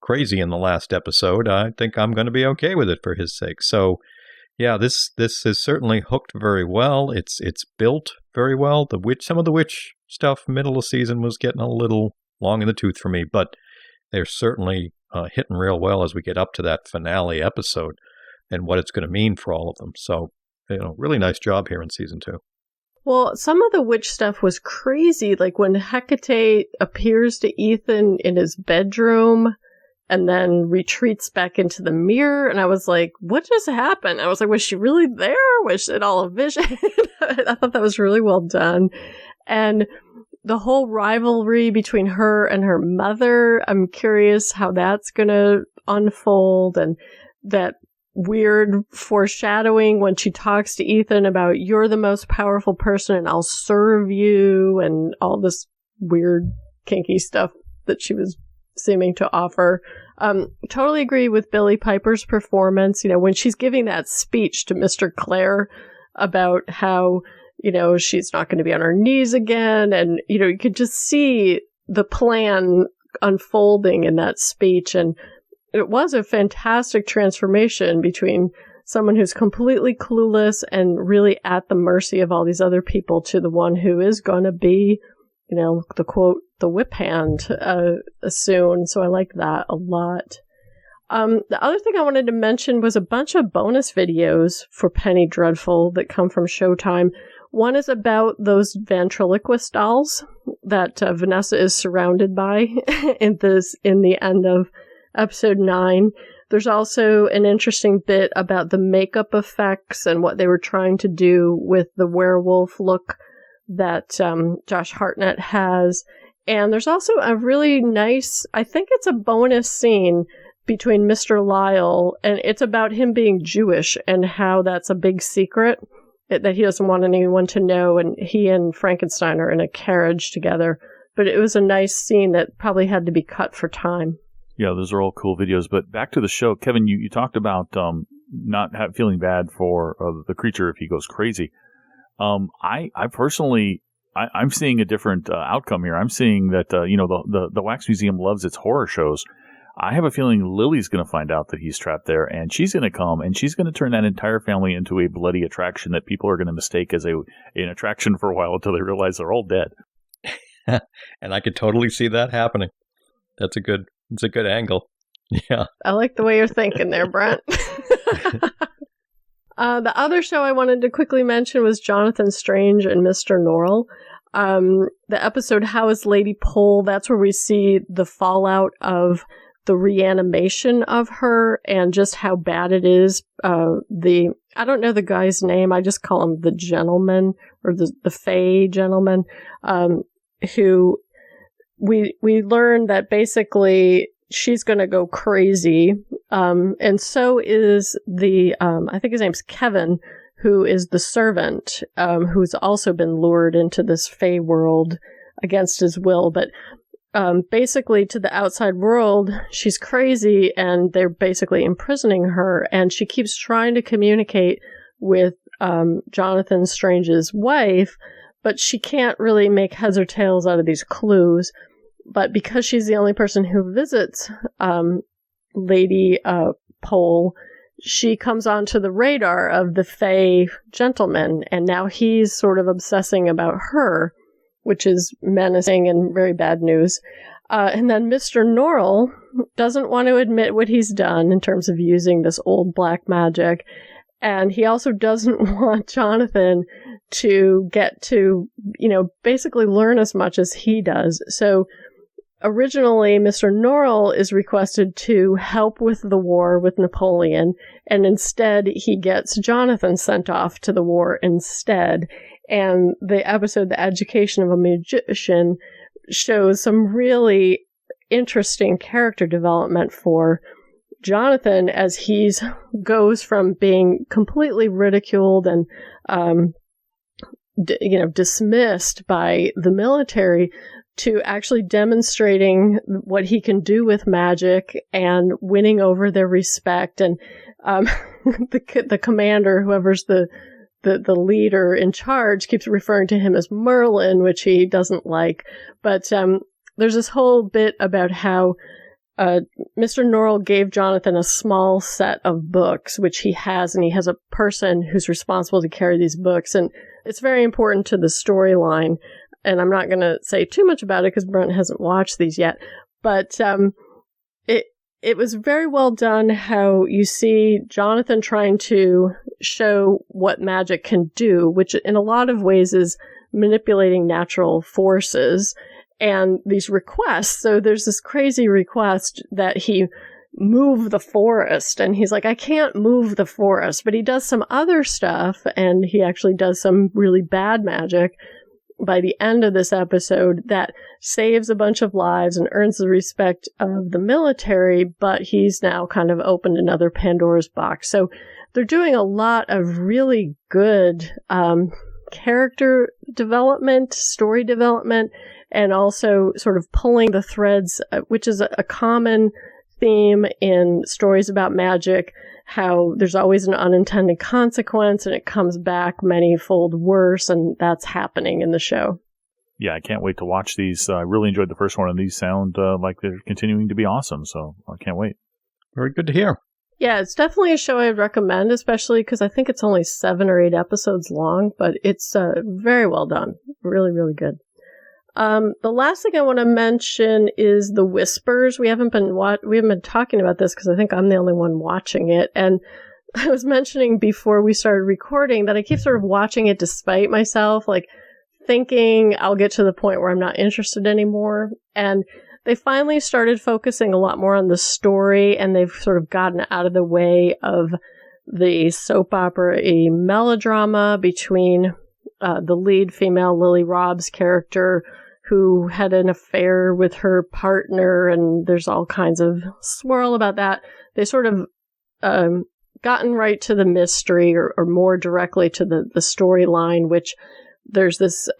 crazy in the last episode, I think I'm going to be okay with it for his sake. So yeah, this is certainly hooked very well. It's built very well. Some of the witch stuff middle of season was getting a little long in the tooth for me, but they're certainly hitting real well as we get up to that finale episode and what it's going to mean for all of them. So, really nice job here in season 2. Well, some of the witch stuff was crazy, like when Hecate appears to Ethan in his bedroom and then retreats back into the mirror, and I was like, what just happened? I was like, was she really there? Was it all a vision? I thought that was really well done. And the whole rivalry between her and her mother, I'm curious how that's going to unfold, and that weird foreshadowing when she talks to Ethan about you're the most powerful person and I'll serve you, and all this weird kinky stuff that she was seeming to offer. Totally agree with Billie Piper's performance. When she's giving that speech to Mr. Clare about how, she's not going to be on her knees again. And, you could just see the plan unfolding in that speech. And it was a fantastic transformation between someone who's completely clueless and really at the mercy of all these other people to the one who is going to be, the quote, the whip hand soon. So I like that a lot. The other thing I wanted to mention was a bunch of bonus videos for Penny Dreadful that come from Showtime. One is about those ventriloquist dolls that Vanessa is surrounded by in the end of episode 9. There's also an interesting bit about the makeup effects and what they were trying to do with the werewolf look that Josh Hartnett has. And there's also a really nice, I think it's a bonus scene between Mr. Lyle, and it's about him being Jewish and how that's a big secret that he doesn't want anyone to know, and he and Frankenstein are in a carriage together. But it was a nice scene that probably had to be cut for time. Yeah, those are all cool videos. But back to the show, Kevin, you talked about not feeling bad for the creature if he goes crazy. I personally, I'm seeing a different outcome here. I'm seeing that the Wax Museum loves its horror shows. I have a feeling Lily's going to find out that he's trapped there, and she's going to come, and she's going to turn that entire family into a bloody attraction that people are going to mistake as an attraction for a while until they realize they're all dead. And I could totally see that happening. It's a good angle. Yeah. I like the way you're thinking there, Brent. The other show I wanted to quickly mention was Jonathan Strange and Mr. Norrell. The episode How is Lady Pole? That's where we see the fallout of the reanimation of her and just how bad it is. I don't know the guy's name. I just call him the gentleman, or the Fae gentleman, who we learned that basically she's going to go crazy. And so is I think his name's Kevin, who is the servant, who's also been lured into this Fae world against his will. But basically, to the outside world, she's crazy, and they're basically imprisoning her. And she keeps trying to communicate with Jonathan Strange's wife, but she can't really make heads or tails out of these clues. But because she's the only person who visits Lady Pole, she comes onto the radar of the Fae gentleman, and now he's sort of obsessing about her, which is menacing and very bad news. And then Mr. Norrell doesn't want to admit what he's done in terms of using this old black magic. And he also doesn't want Jonathan to get to, basically learn as much as he does. So originally, Mr. Norrell is requested to help with the war with Napoleon, and instead he gets Jonathan sent off to the war instead. And the episode, The Education of a Magician, shows some really interesting character development for Jonathan as he goes from being completely ridiculed and, dismissed by the military to actually demonstrating what he can do with magic and winning over their respect. And the commander, whoever's the leader in charge, keeps referring to him as Merlin, which he doesn't like. But there's this whole bit about how Mr. Norrell gave Jonathan a small set of books, which he has, and he has a person who's responsible to carry these books. And it's very important to the storyline. And I'm not going to say too much about it because Brent hasn't watched these yet. But it was very well done how you see Jonathan trying to show what magic can do, which in a lot of ways is manipulating natural forces and these requests. So there's this crazy request that he move the forest. And he's like, I can't move the forest. But he does some other stuff, and he actually does some really bad magic by the end of this episode that saves a bunch of lives and earns the respect of the military, but he's now kind of opened another Pandora's box. So they're doing a lot of really good character development, story development, and also sort of pulling the threads, which is a common theme in stories about magic, how there's always an unintended consequence and it comes back many-fold worse, and that's happening in the show. Yeah, I can't wait to watch these. I really enjoyed the first one, and these sound like they're continuing to be awesome, so I can't wait. Very good to hear. Yeah, it's definitely a show I'd recommend, especially because I think it's only 7 or 8 episodes long, but it's very well done. Really, really good. The last thing I want to mention is The Whispers. We haven't been talking about this because I think I'm the only one watching it. And I was mentioning before we started recording that I keep sort of watching it despite myself, like thinking I'll get to the point where I'm not interested anymore. And they finally started focusing a lot more on the story, and they've sort of gotten out of the way of the soap opera melodrama between the lead female, Lily Robb's character, who had an affair with her partner, and there's all kinds of swirl about that. They sort of gotten right to the mystery, or more directly to the storyline, which there's this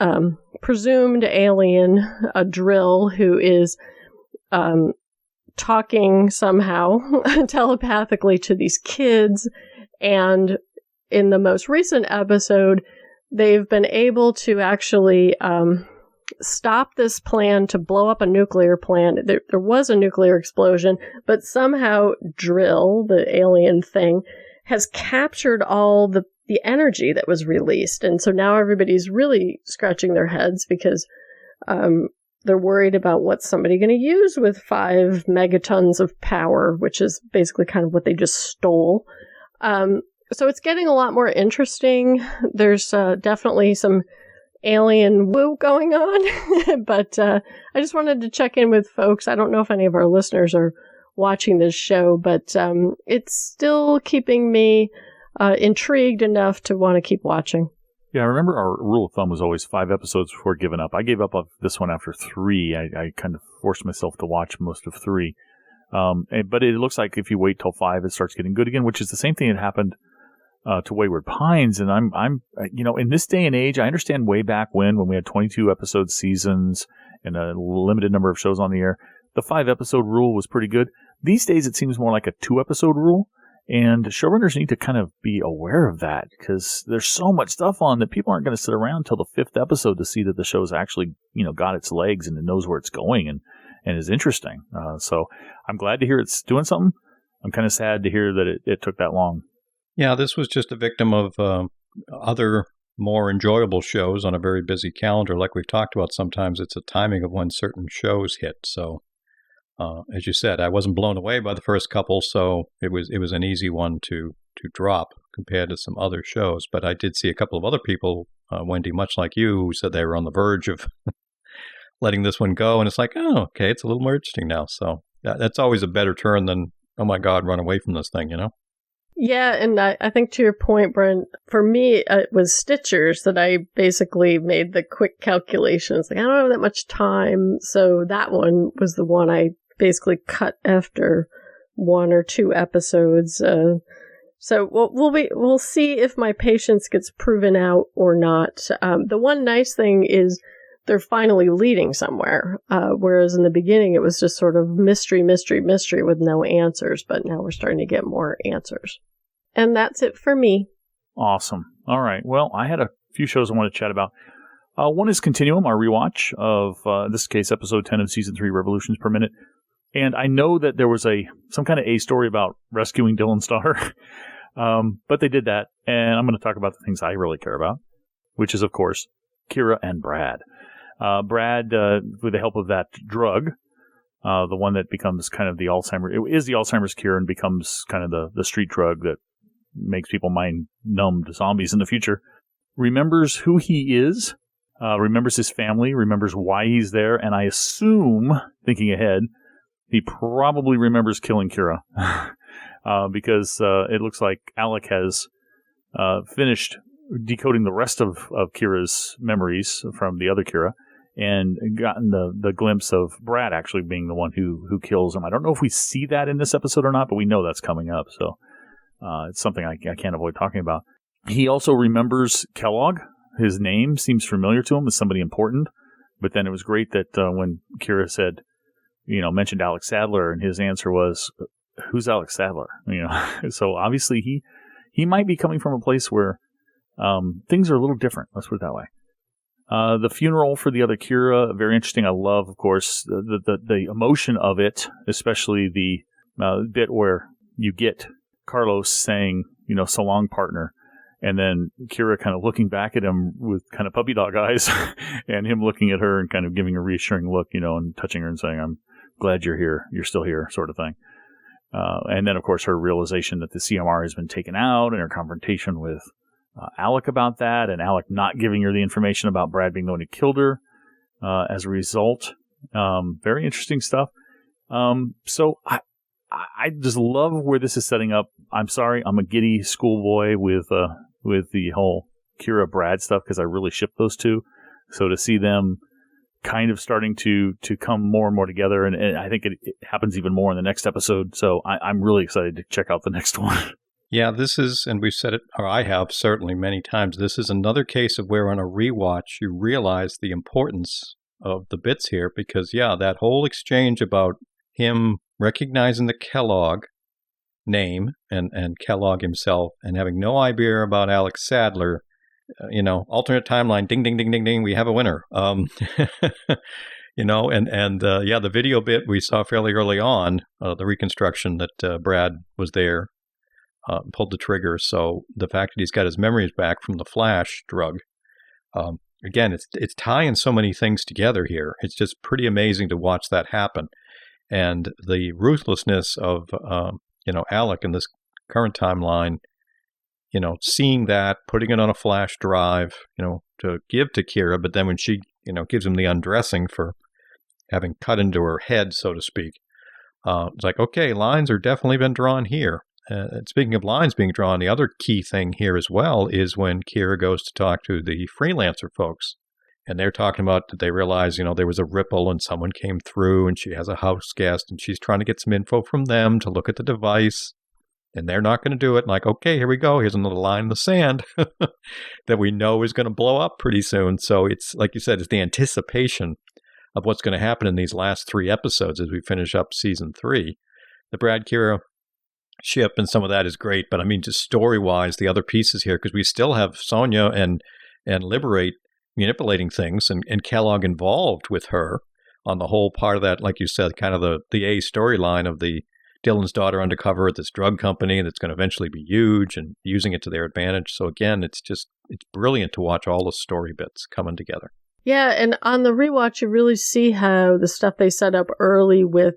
presumed alien, a drill, who is talking somehow telepathically to these kids. And in the most recent episode, they've been able to actually stop this plan to blow up a nuclear plant. There was a nuclear explosion, but somehow Drill, the alien thing, has captured all the energy that was released. And so now everybody's really scratching their heads because they're worried about what's somebody going to use with 5 megatons of power, which is basically kind of what they just stole. So it's getting a lot more interesting. There's definitely some alien woo going on, but I just wanted to check in with folks. I don't know if any of our listeners are watching this show, but it's still keeping me intrigued enough to want to keep watching. Yeah, I remember our rule of thumb was always 5 episodes before giving up. I gave up on this one after 3. I kind of forced myself to watch most of 3. But it looks like if you wait till 5, it starts getting good again, which is the same thing that happened to Wayward Pines. And I'm in this day and age, I understand way back when we had 22 episode seasons and a limited number of shows on the air, the 5 episode rule was pretty good. These days, it seems more like a 2 episode rule. And showrunners need to kind of be aware of that because there's so much stuff on that people aren't going to sit around till the 5th episode to see that the show's actually, got its legs and it knows where it's going and is interesting. So I'm glad to hear it's doing something. I'm kind of sad to hear that it took that long. Yeah, this was just a victim of other more enjoyable shows on a very busy calendar. Like we've talked about, sometimes it's a timing of when certain shows hit. So as you said, I wasn't blown away by the first couple, so it was an easy one to drop compared to some other shows. But I did see a couple of other people, Wendy, much like you, who said they were on the verge of letting this one go. And it's like, oh, okay, it's a little more interesting now. So that's always a better turn than, oh my God, run away from this thing, Yeah, and I think to your point, Brent, for me, it was Stitchers that I basically made the quick calculations. Like, I don't have that much time, so that one was the one I basically cut after 1 or 2 episodes. So we'll see if my patience gets proven out or not. The one nice thing is they're finally leading somewhere. Whereas in the beginning, it was just sort of mystery with no answers. But now we're starting to get more answers. And that's it for me. Awesome. All right. Well, I had a few shows I want to chat about. One is Continuum, our rewatch of, in this case, episode 10 of season 3, Revolutions Per Minute. And I know that there was some kind of A story about rescuing Dylan's daughter, but they did that. And I'm going to talk about the things I really care about, which is, of course, Kira and Brad. Brad, with the help of that drug, the one that becomes kind of the Alzheimer's, it is the Alzheimer's cure and becomes kind of the street drug that makes people mind numb to zombies in the future, remembers who he is. Remembers his family, remembers why he's there, and I assume, thinking ahead, he probably remembers killing Kira. Because it looks like Alec has finished decoding the rest of Kira's memories from the other Kira, and gotten the glimpse of Brad actually being the one who kills him. I don't know if we see that in this episode or not, but we know that's coming up, so it's something I can't avoid talking about. He also remembers Kellogg. His name seems familiar to him as somebody important, but then it was great that when Kira said, mentioned Alex Sadler, and his answer was, "Who's Alex Sadler?" So obviously he might be coming from a place where things are a little different. Let's put it that way. The funeral for the other Kira, very interesting. I love, of course, the emotion of it, especially the bit where you get Carlos saying, "So long, partner." And then Kira kind of looking back at him with kind of puppy dog eyes and him looking at her and kind of giving a reassuring look, and touching her and saying, "I'm glad you're here. You're still here," sort of thing. And then, of course, her realization that the CMR has been taken out and her confrontation with Alec about that, and Alec not giving her the information about Brad being the one who killed her as a result. Very interesting stuff. So I just love where this is setting up. I'm sorry, I'm a giddy schoolboy with the whole Kira Brad stuff because I really ship those two. So to see them kind of starting to come more and more together, and I think it happens even more in the next episode. So I'm really excited to check out the next one. Yeah, this is, and we've said it, or I have certainly many times, this is another case of where on a rewatch you realize the importance of the bits here because, that whole exchange about him recognizing the Kellogg name and Kellogg himself and having no idea about Alex Sadler, alternate timeline, ding, ding, ding, ding, ding, we have a winner. The video bit we saw fairly early on, the reconstruction that Brad was there, pulled the trigger. So the fact that he's got his memories back from the Flash drug, again, it's tying so many things together here. It's just pretty amazing to watch that happen. And the ruthlessness of, Alec in this current timeline, seeing that, putting it on a flash drive, to give to Kira, but then when she, gives him the undressing for having cut into her head, so to speak, it's like, okay, lines are definitely been drawn here. Speaking of lines being drawn, the other key thing here as well is when Kira goes to talk to the freelancer folks. And they're talking about that they realize, there was a ripple and someone came through and she has a house guest and she's trying to get some info from them to look at the device. And they're not going to do it. Like, okay, here we go. Here's another line in the sand that we know is going to blow up pretty soon. So it's, like you said, it's the anticipation of what's going to happen in these last 3 episodes as we finish up season 3. The Brad Kira ship and some of that is great. But I mean, just story-wise, the other pieces here, because we still have Sonia and Liberate manipulating things and Kellogg involved with her on the whole part of that, like you said, kind of the A storyline of the Dylan's daughter undercover at this drug company that's going to eventually be huge and using it to their advantage. So again, it's brilliant to watch all the story bits coming together. Yeah, and on the rewatch, you really see how the stuff they set up early with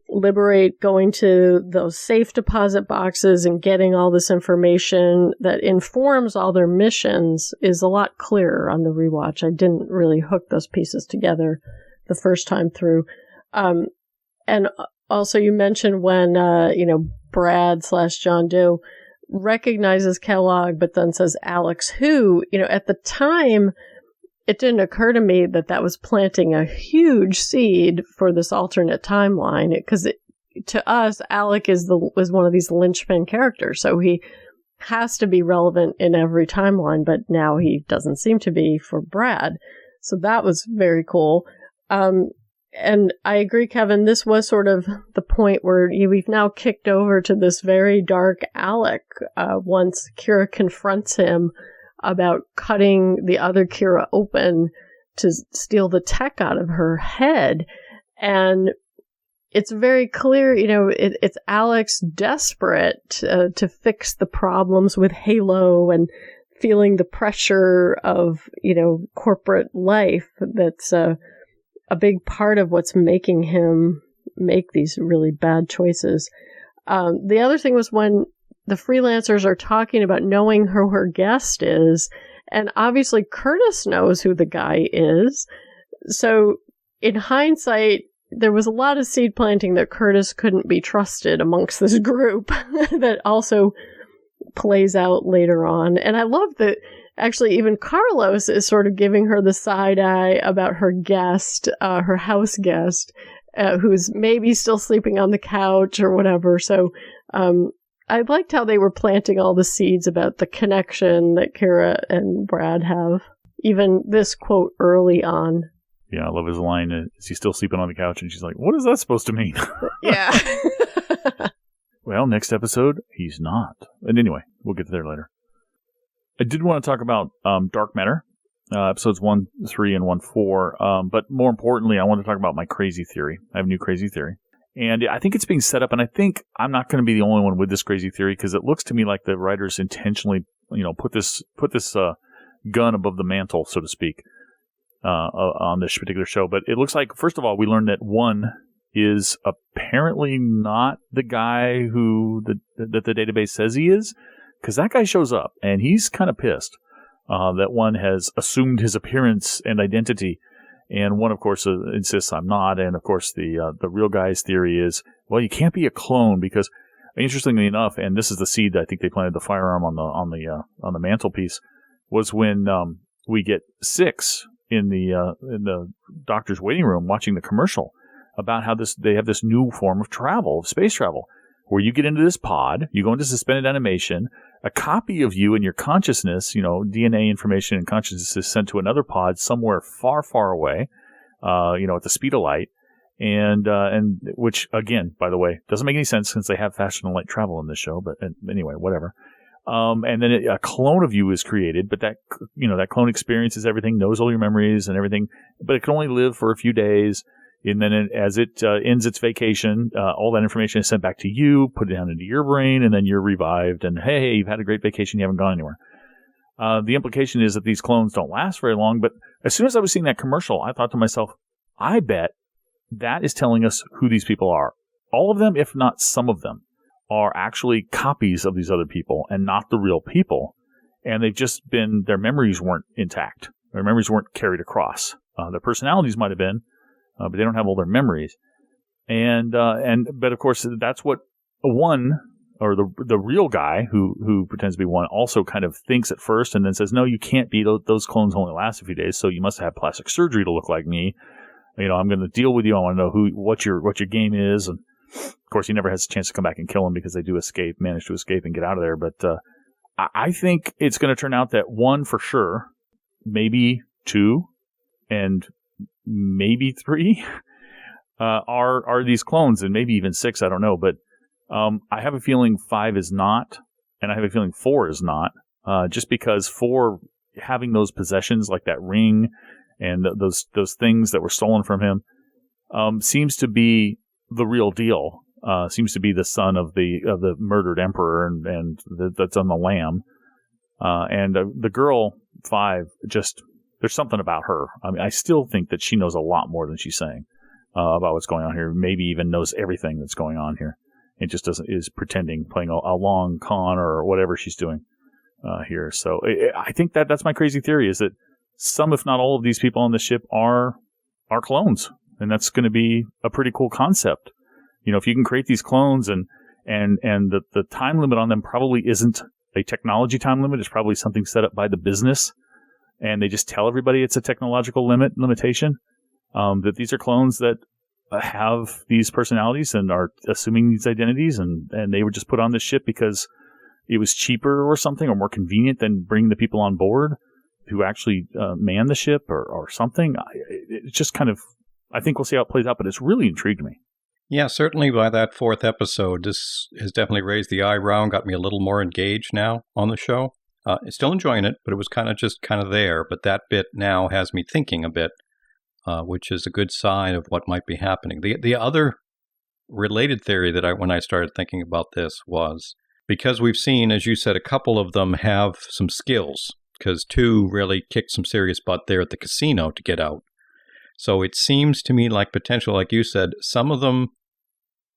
Liberate going to those safe deposit boxes and getting all this information that informs all their missions is a lot clearer on the rewatch. I didn't really hook those pieces together the first time through. And also you mentioned when, Brad / John Doe recognizes Kellogg, but then says, "Alex who?" At the time, it didn't occur to me that was planting a huge seed for this alternate timeline, because to us, Alec was one of these linchpin characters, so he has to be relevant in every timeline, but now he doesn't seem to be for Brad. So that was very cool. And I agree, Kevin, this was sort of the point where we've now kicked over to this very dark Alec once Kira confronts him about cutting the other Kira open to steal the tech out of her head. And it's very clear, it's Alex desperate to fix the problems with Halo and feeling the pressure of, corporate life. That's a big part of what's making him make these really bad choices. The other thing was when the freelancers are talking about knowing who her guest is, and obviously Curtis knows who the guy is. So in hindsight, there was a lot of seed planting that Curtis couldn't be trusted amongst this group that also plays out later on. And I love that actually even Carlos is sort of giving her the side eye about her guest, her house guest, who's maybe still sleeping on the couch or whatever. So I liked how they were planting all the seeds about the connection that Kira and Brad have, even this quote early on. Yeah, I love his line. Is he still sleeping on the couch? And she's like, what is that supposed to mean? Yeah. Well, next episode, he's not. And anyway, we'll get there later. I did want to talk about Dark Matter, episodes 1, 3, and 1, 4. But more importantly, I want to talk about my crazy theory. I have a new crazy theory. And I think it's being set up, and I think I'm not going to be the only one with this crazy theory, because it looks to me like the writers intentionally, put this gun above the mantle, so to speak, on this particular show. But it looks like, first of all, we learned that 1 is apparently not the guy who that the database says he is, because that guy shows up, and he's kind of pissed that 1 has assumed his appearance and identity. And 1, of course, insists I'm not. And, of course, the real guy's theory is, well, you can't be a clone because, interestingly enough, and this is the seed that I think they planted the firearm on the mantelpiece, was when we get 6 in the doctor's waiting room watching the commercial about how they have this new form of travel, of space travel, where you get into this pod, you go into suspended animation, a copy of you and your consciousness, DNA information and consciousness is sent to another pod somewhere far, far away, at the speed of light, and which, again, by the way, doesn't make any sense since they have faster than light travel in this show, but anyway, whatever. And then a clone of you is created, but that clone experiences everything, knows all your memories and everything, but it can only live for a few days. And then as it ends its vacation, all that information is sent back to you, put it down into your brain, and then you're revived. And hey, you've had a great vacation. You haven't gone anywhere. The implication is that these clones don't last very long. But as soon as I was seeing that commercial, I thought to myself, I bet that is telling us who these people are. All of them, if not some of them, are actually copies of these other people and not the real people. And they've just been, their memories weren't intact. Their memories weren't carried across. Their personalities might have been. But they don't have all their memories, but of course that's what 1 or the real guy who pretends to be 1 also kind of thinks at first, and then says, no, you can't be. Those clones only last a few days, so you must have plastic surgery to look like me. I'm going to deal with you. I want to know what your game is, and of course he never has a chance to come back and kill him because they do manage to escape and get out of there. But I think it's going to turn out that 1 for sure, maybe 2, and maybe 3 are these clones, and maybe even 6, I don't know, but I have a feeling 5 is not, and I have a feeling 4 is not, just because 4 having those possessions like that ring and those things that were stolen from him seems to be the real deal, seems to be the son of the murdered emperor and that's on the lam, and the girl 5 just, there's something about her. I mean, I still think that she knows a lot more than she's saying about what's going on here. Maybe even knows everything that's going on here. It just is pretending, playing a long con or whatever she's doing here. So I think that's my crazy theory, is that some, if not all, of these people on the ship are clones, and that's going to be a pretty cool concept. If you can create these clones and the time limit on them probably isn't a technology time limit. It's probably something set up by the business. And they just tell everybody it's a technological limitation, that these are clones that have these personalities and are assuming these identities, and they were just put on this ship because it was cheaper or something, or more convenient than bringing the people on board. who actually man the ship or something. It's just kind of, I think we'll see how it plays out, but it's really intrigued me. Yeah, certainly by that fourth episode, this has definitely raised the eyebrow and got me a little more engaged now on the show. Still enjoying it, but it was kind of there. But that bit now has me thinking a bit, which is a good sign of what might be happening. The other related theory that when I started thinking about this was because we've seen, as you said, a couple of them have some skills, because 2 really kicked some serious butt there at the casino to get out. So it seems to me like potential, like you said, some of them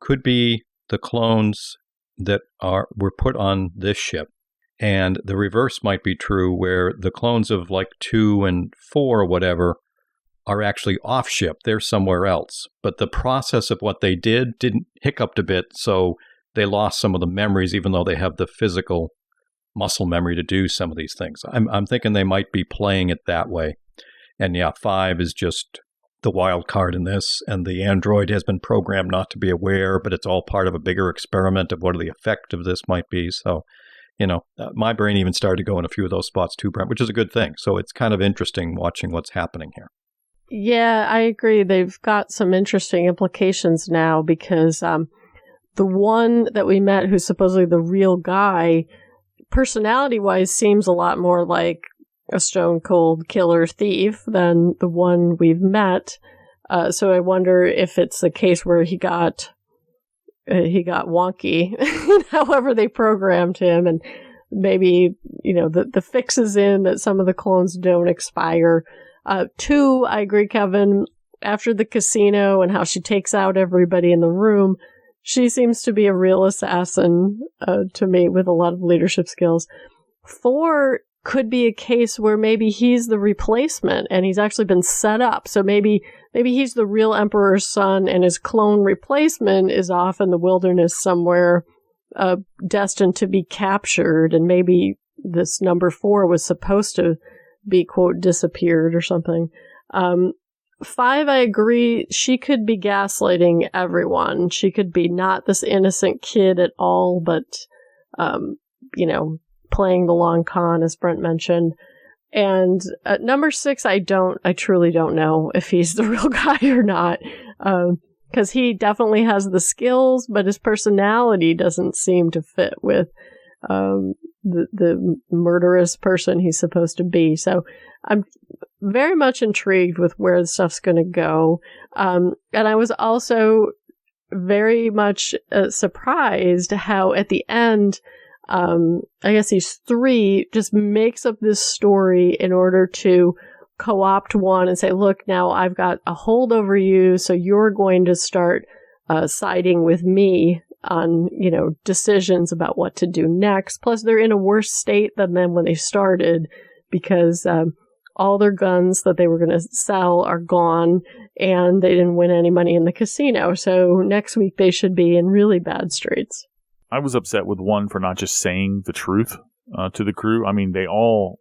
could be the clones that were put on this ship. And the reverse might be true, where the clones of like 2 and 4 or whatever are actually off ship. They're somewhere else. But the process of what they didn't hiccuped a bit, so they lost some of the memories, even though they have the physical muscle memory to do some of these things. I'm thinking they might be playing it that way. And yeah, 5 is just the wild card in this, and the android has been programmed not to be aware, but it's all part of a bigger experiment of what the effect of this might be. So, my brain even started to go in a few of those spots too, Brent, which is a good thing. So it's kind of interesting watching what's happening here. Yeah, I agree. They've got some interesting implications now because the one that we met who's supposedly the real guy, personality-wise, seems a lot more like a stone-cold killer thief than the one we've met. So I wonder if it's the case where he got wonky, however they programmed him, and maybe, the fix is in that some of the clones don't expire. 2, I agree, Kevin, after the casino and how she takes out everybody in the room, she seems to be a real assassin to me with a lot of leadership skills. 4 could be a case where maybe he's the replacement and he's actually been set up. So maybe he's the real emperor's son and his clone replacement is off in the wilderness somewhere, destined to be captured. And maybe this number 4 was supposed to be, quote, disappeared or something. 5, I agree. She could be gaslighting everyone. She could be not this innocent kid at all, but, playing the long con, as Brent mentioned. And number 6, I truly don't know if he's the real guy or not. Because he definitely has the skills, but his personality doesn't seem to fit with the murderous person he's supposed to be. So I'm very much intrigued with where the stuff's going to go. And I was also very much surprised how at the end, I guess these 3 just makes up this story in order to co-opt one and say, look, now I've got a hold over you, so you're going to start siding with me on, decisions about what to do next. Plus, they're in a worse state than them when they started because all their guns that they were going to sell are gone and they didn't win any money in the casino. So next week they should be in really bad straits. I was upset with 1 for not just saying the truth to the crew. I mean, they all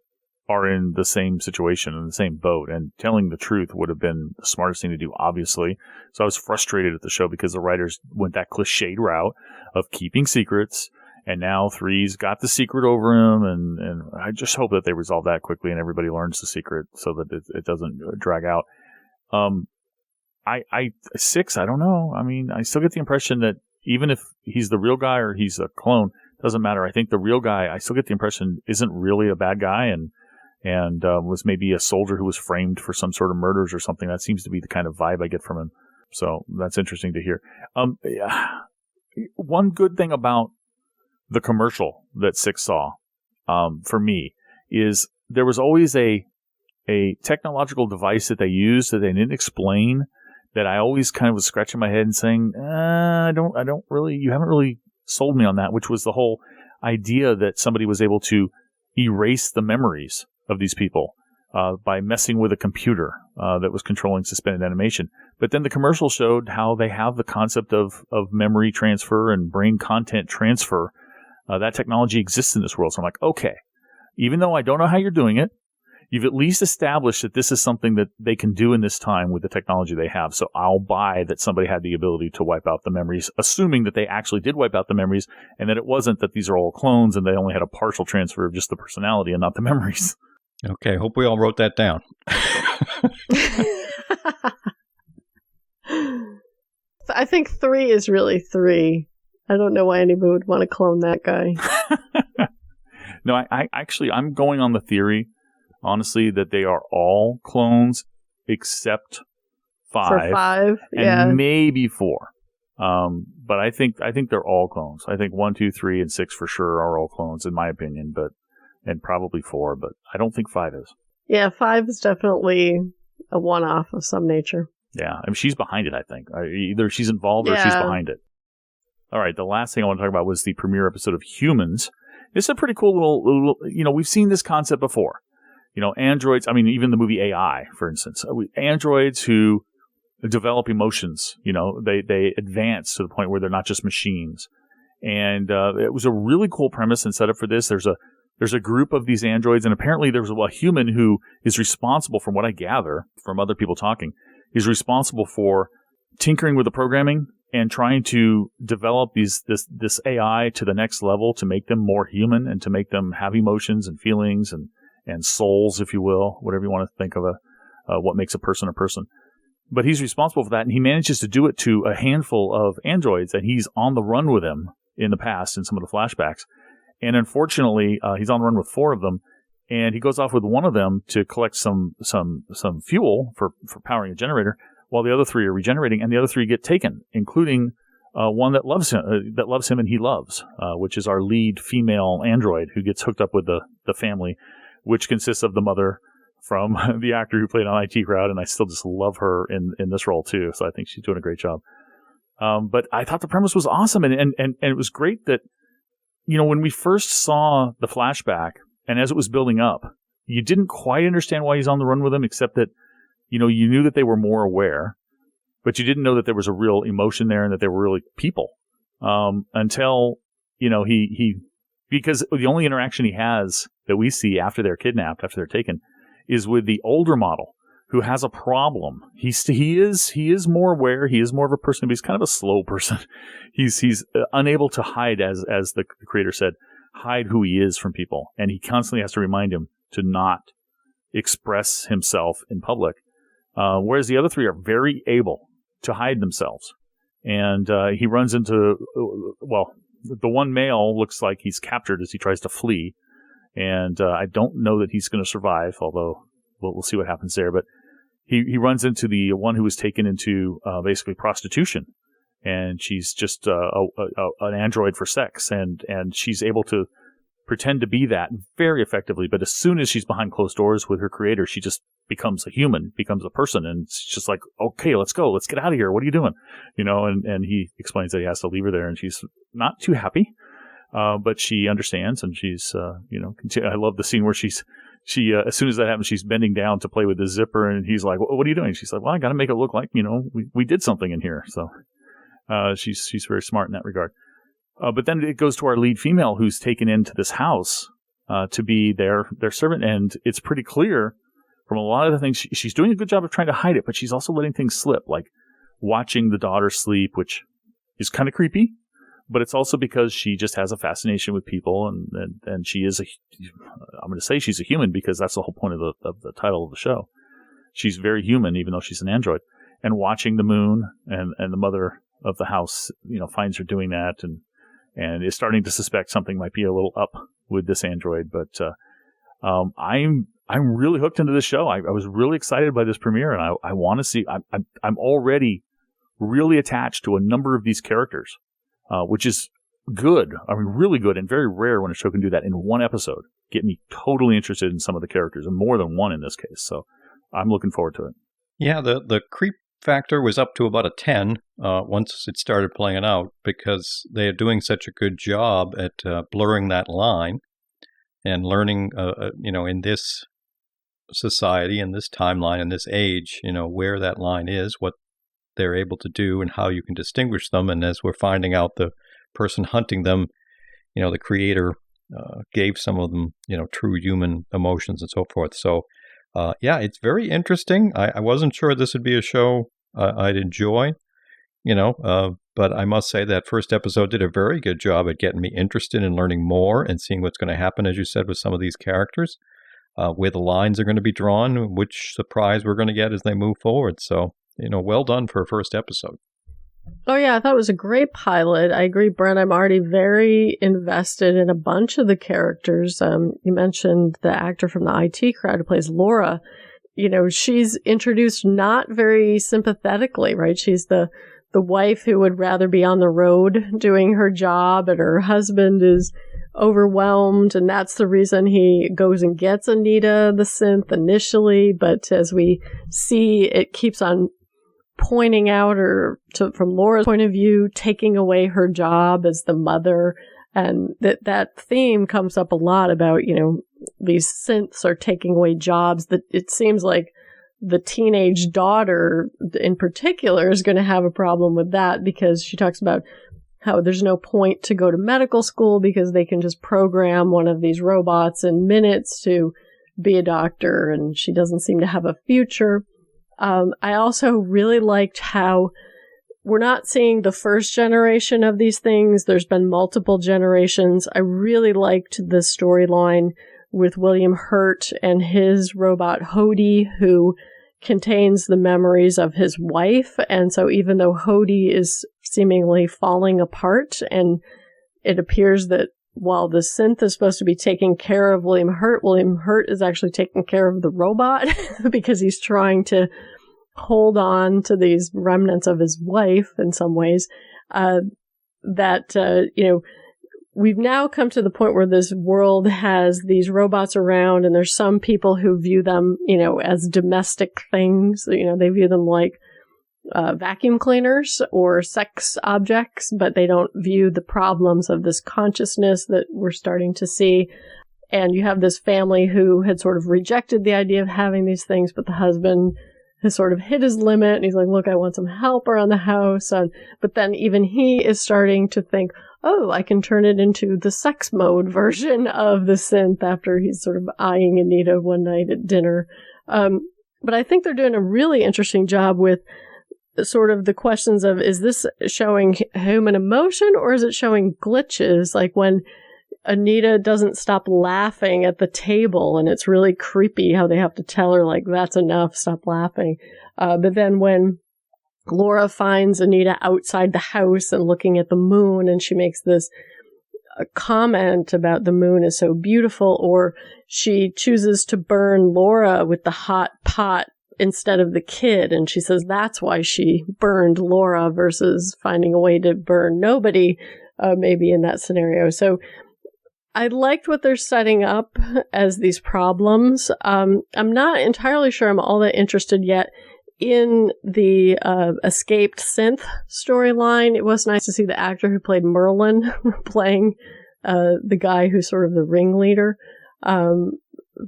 are in the same situation, in the same boat, and telling the truth would have been the smartest thing to do, obviously. So I was frustrated at the show because the writers went that cliched route of keeping secrets, and now 3's got the secret over him, and I just hope that they resolve that quickly and everybody learns the secret so that it doesn't drag out. 6, I don't know. I mean, I still get the impression that even if he's the real guy or he's a clone, doesn't matter. I think the real guy, I still get the impression, isn't really a bad guy and was maybe a soldier who was framed for some sort of murders or something. That seems to be the kind of vibe I get from him. So that's interesting to hear. One good thing about the commercial that 6 saw, for me, is there was always a technological device that they used that they didn't explain, that I always kind of was scratching my head and saying, I don't really, you haven't really sold me on that, which was the whole idea that somebody was able to erase the memories of these people by messing with a computer that was controlling suspended animation. But then the commercial showed how they have the concept of memory transfer and brain content transfer. That technology exists in this world. So I'm like, okay, even though I don't know how you're doing it, you've at least established that this is something that they can do in this time with the technology they have. So I'll buy that somebody had the ability to wipe out the memories, assuming that they actually did wipe out the memories and that it wasn't that these are all clones and they only had a partial transfer of just the personality and not the memories. Okay, hope we all wrote that down. I think 3 is really 3. I don't know why anybody would want to clone that guy. No, I'm going on the theory, honestly, that they are all clones except 5. For 5, and maybe 4. But I think they're all clones. I think 1, 2, 3, and 6 for sure are all clones, in my opinion. And probably 4, but I don't think 5 is. Yeah, 5 is definitely a one-off of some nature. Yeah, I mean, she's behind it, I think. Either she's involved or she's behind it. All right, the last thing I want to talk about was the premiere episode of Humans. It's a pretty cool little, we've seen this concept before. Androids, I mean, even the movie AI, for instance. Androids who develop emotions, they advance to the point where they're not just machines. And it was a really cool premise and setup for this. There's a group of these androids, and apparently there's a human who is responsible, from what I gather from other people talking, is responsible for tinkering with the programming and trying to develop this AI to the next level to make them more human and to make them have emotions and feelings and souls, if you will, whatever you want to think of what makes a person a person. But he's responsible for that, and he manages to do it to a handful of androids, and he's on the run with them in the past in some of the flashbacks. And unfortunately, he's on the run with 4 of them, and he goes off with one of them to collect some fuel for powering a generator, while the other 3 are regenerating, and the other 3 get taken, including one that loves him and he loves, which is our lead female android who gets hooked up with the family, which consists of the mother from the actor who played on IT Crowd, and I still just love her in this role too. So I think she's doing a great job. But I thought the premise was awesome, and it was great that when we first saw the flashback and as it was building up, you didn't quite understand why he's on the run with them, except that you knew that they were more aware, but you didn't know that there was a real emotion there and that they were really people until because the only interaction he has that we see after they're kidnapped, after they're taken, is with the older model who has a problem. He is more aware. He is more of a person, but he's kind of a slow person. He's unable to hide, as the creator said, hide who he is from people, and he constantly has to remind him to not express himself in public. Whereas the other 3 are very able to hide themselves, and he runs into the one male looks like he's captured as he tries to flee. And I don't know that he's going to survive, although we'll see what happens there. But he runs into the one who was taken into basically prostitution, and she's just an android for sex, and she's able to pretend to be that very effectively. But as soon as she's behind closed doors with her creator, she just becomes a human, becomes a person, and it's just like, okay, let's go, let's get out of here. What are you doing? And he explains that he has to leave her there, and she's not too happy. But she understands, and she's, I love the scene where she, as soon as that happens, she's bending down to play with the zipper, and he's like, what are you doing? She's like, well, I got to make it look like, we did something in here. So, she's very smart in that regard. But then it goes to our lead female who's taken into this house, to be their servant. And it's pretty clear from a lot of the things she's doing a good job of trying to hide it, but she's also letting things slip, like watching the daughter sleep, which is kind of creepy. But it's also because she just has a fascination with people, and she is I'm going to say she's a human because that's the whole point of the title of the show. She's very human, even though she's an android. And watching the moon, and the mother of the house, finds her doing that, and is starting to suspect something might be a little up with this android. But I'm really hooked into this show. I was really excited by this premiere, and I want to see. I'm already really attached to a number of these characters. Which is good. I mean, really good, and very rare when a show can do that in one episode. Get me totally interested in some of the characters, and more than one in this case. So I'm looking forward to it. Yeah, the creep factor was up to about a 10 once it started playing out, because they are doing such a good job at blurring that line and learning, in this society, in this timeline, in this age, where that line is, what they're able to do, and how you can distinguish them. And as we're finding out, the person hunting them, the creator gave some of them, true human emotions and so forth. So, it's very interesting. I wasn't sure this would be a show I'd enjoy, but I must say that first episode did a very good job at getting me interested in learning more and seeing what's going to happen, as you said, with some of these characters. where the lines are going to be drawn, which surprise we're going to get as they move forward. So, well done for a first episode. Oh, yeah, I thought it was a great pilot. I agree, Brent. I'm already very invested in a bunch of the characters. You mentioned the actor from the IT Crowd who plays Laura. She's introduced not very sympathetically, right? She's the wife who would rather be on the road doing her job, and her husband is overwhelmed, and that's the reason he goes and gets Anita the synth initially. But as we see, it keeps on pointing out, from Laura's point of view, taking away her job as the mother. And that theme comes up a lot about, these synths are taking away jobs. That it seems like the teenage daughter in particular is going to have a problem with that, because she talks about how there's no point to go to medical school because they can just program one of these robots in minutes to be a doctor, and she doesn't seem to have a future. I also really liked how we're not seeing the first generation of these things. There's been multiple generations. I really liked the storyline with William Hurt and his robot Hody, who contains the memories of his wife. And so even though Hody is seemingly falling apart, and it appears that while the synth is supposed to be taking care of William Hurt is actually taking care of the robot because he's trying to hold on to these remnants of his wife in some ways. We've now come to the point where this world has these robots around, and there's some people who view them, as domestic things. They view them like vacuum cleaners or sex objects, but they don't view the problems of this consciousness that we're starting to see. And you have this family who had sort of rejected the idea of having these things, but the husband has sort of hit his limit, and he's like, look, I want some help around the house. But then even he is starting to think, oh, I can turn it into the sex mode version of the synth, after he's sort of eyeing Anita one night at dinner. But I think they're doing a really interesting job with sort of the questions of, is this showing human emotion or is it showing glitches? Like when Anita doesn't stop laughing at the table, and it's really creepy how they have to tell her, like, that's enough, stop laughing. But then when Laura finds Anita outside the house and looking at the moon, and she makes this comment about the moon is so beautiful, or she chooses to burn Laura with the hot pot instead of the kid, and she says that's why she burned Laura versus finding a way to burn nobody, maybe in that scenario. So I liked what they're setting up as these problems. I'm not entirely sure I'm all that interested yet in the escaped synth storyline. It was nice to see the actor who played Merlin playing the guy who's sort of the ringleader.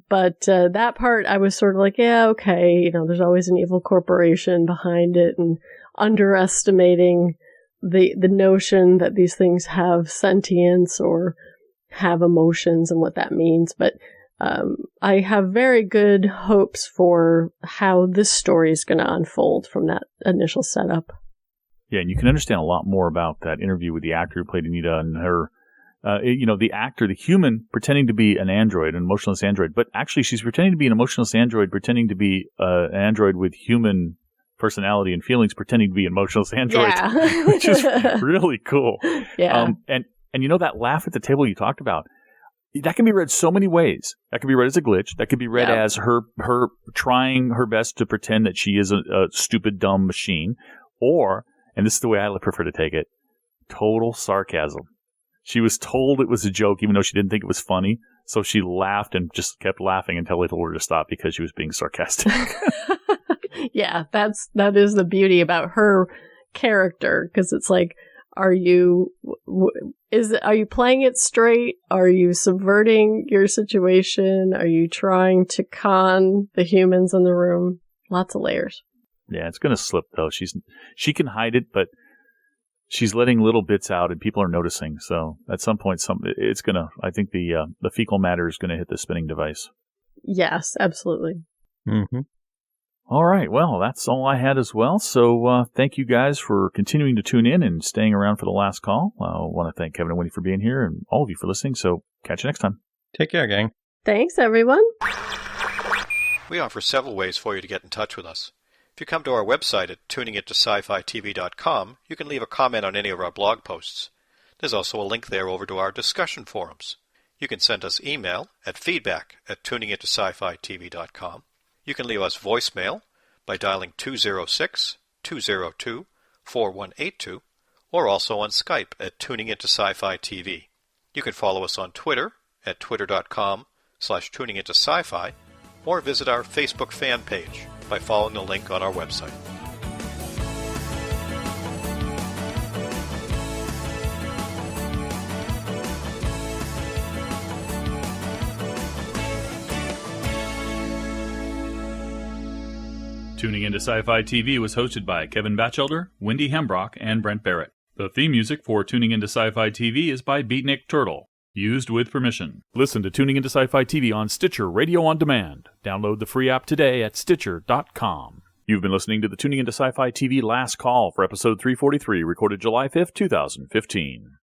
But that part, I was sort of like, yeah, okay, there's always an evil corporation behind it, and underestimating the notion that these things have sentience or have emotions and what that means. But I have very good hopes for how this story is going to unfold from that initial setup. Yeah, and you can understand a lot more about that interview with the actor who played Anita and her, the actor, the human, pretending to be an android, an emotionless android. But actually, she's pretending to be an emotionless android, pretending to be an android with human personality and feelings, pretending to be an emotionless android, Yeah. which is really cool. Yeah. And that laugh at the table you talked about, that can be read so many ways. That can be read as a glitch. That could be read as her trying her best to pretend that she is a stupid, dumb machine. Or, and this is the way I prefer to take it, total sarcasm. She was told it was a joke, even though she didn't think it was funny. So she laughed and just kept laughing until they told her to stop because she was being sarcastic. Yeah, that is the beauty about her character, because it's like, are you playing it straight? Are you subverting your situation? Are you trying to con the humans in the room? Lots of layers. Yeah, it's going to slip though. She can hide it, but she's letting little bits out, and people are noticing. So at some point, it's going to. I think the fecal matter is going to hit the spinning device. Yes, absolutely. Mm-hmm. All right. Well, that's all I had as well. So thank you guys for continuing to tune in and staying around for the last call. I want to thank Kevin and Winnie for being here, and all of you for listening. So catch you next time. Take care, gang. Thanks, everyone. We offer several ways for you to get in touch with us. If you come to our website at tuningintoscifitv.com, you can leave a comment on any of our blog posts. There's also a link there over to our discussion forums. You can send us email at feedback@tuningintoscifitv.com. You can leave us voicemail by dialing 206-202-4182, or also on Skype at Tuning Into Sci-Fi TV. You can follow us on Twitter at twitter.com/tuningintosci-fi, or visit our Facebook fan page by following the link on our website. Tuning Into Sci-Fi TV was hosted by Kevin Batchelder, Wendy Hembrock, and Brent Barrett. The theme music for Tuning Into Sci-Fi TV is by Beatnik Turtle. Used with permission. Listen to Tuning Into Sci-Fi TV on Stitcher Radio on Demand. Download the free app today at Stitcher.com. You've been listening to the Tuning Into Sci-Fi TV Last Call for episode 343, recorded July 5th, 2015.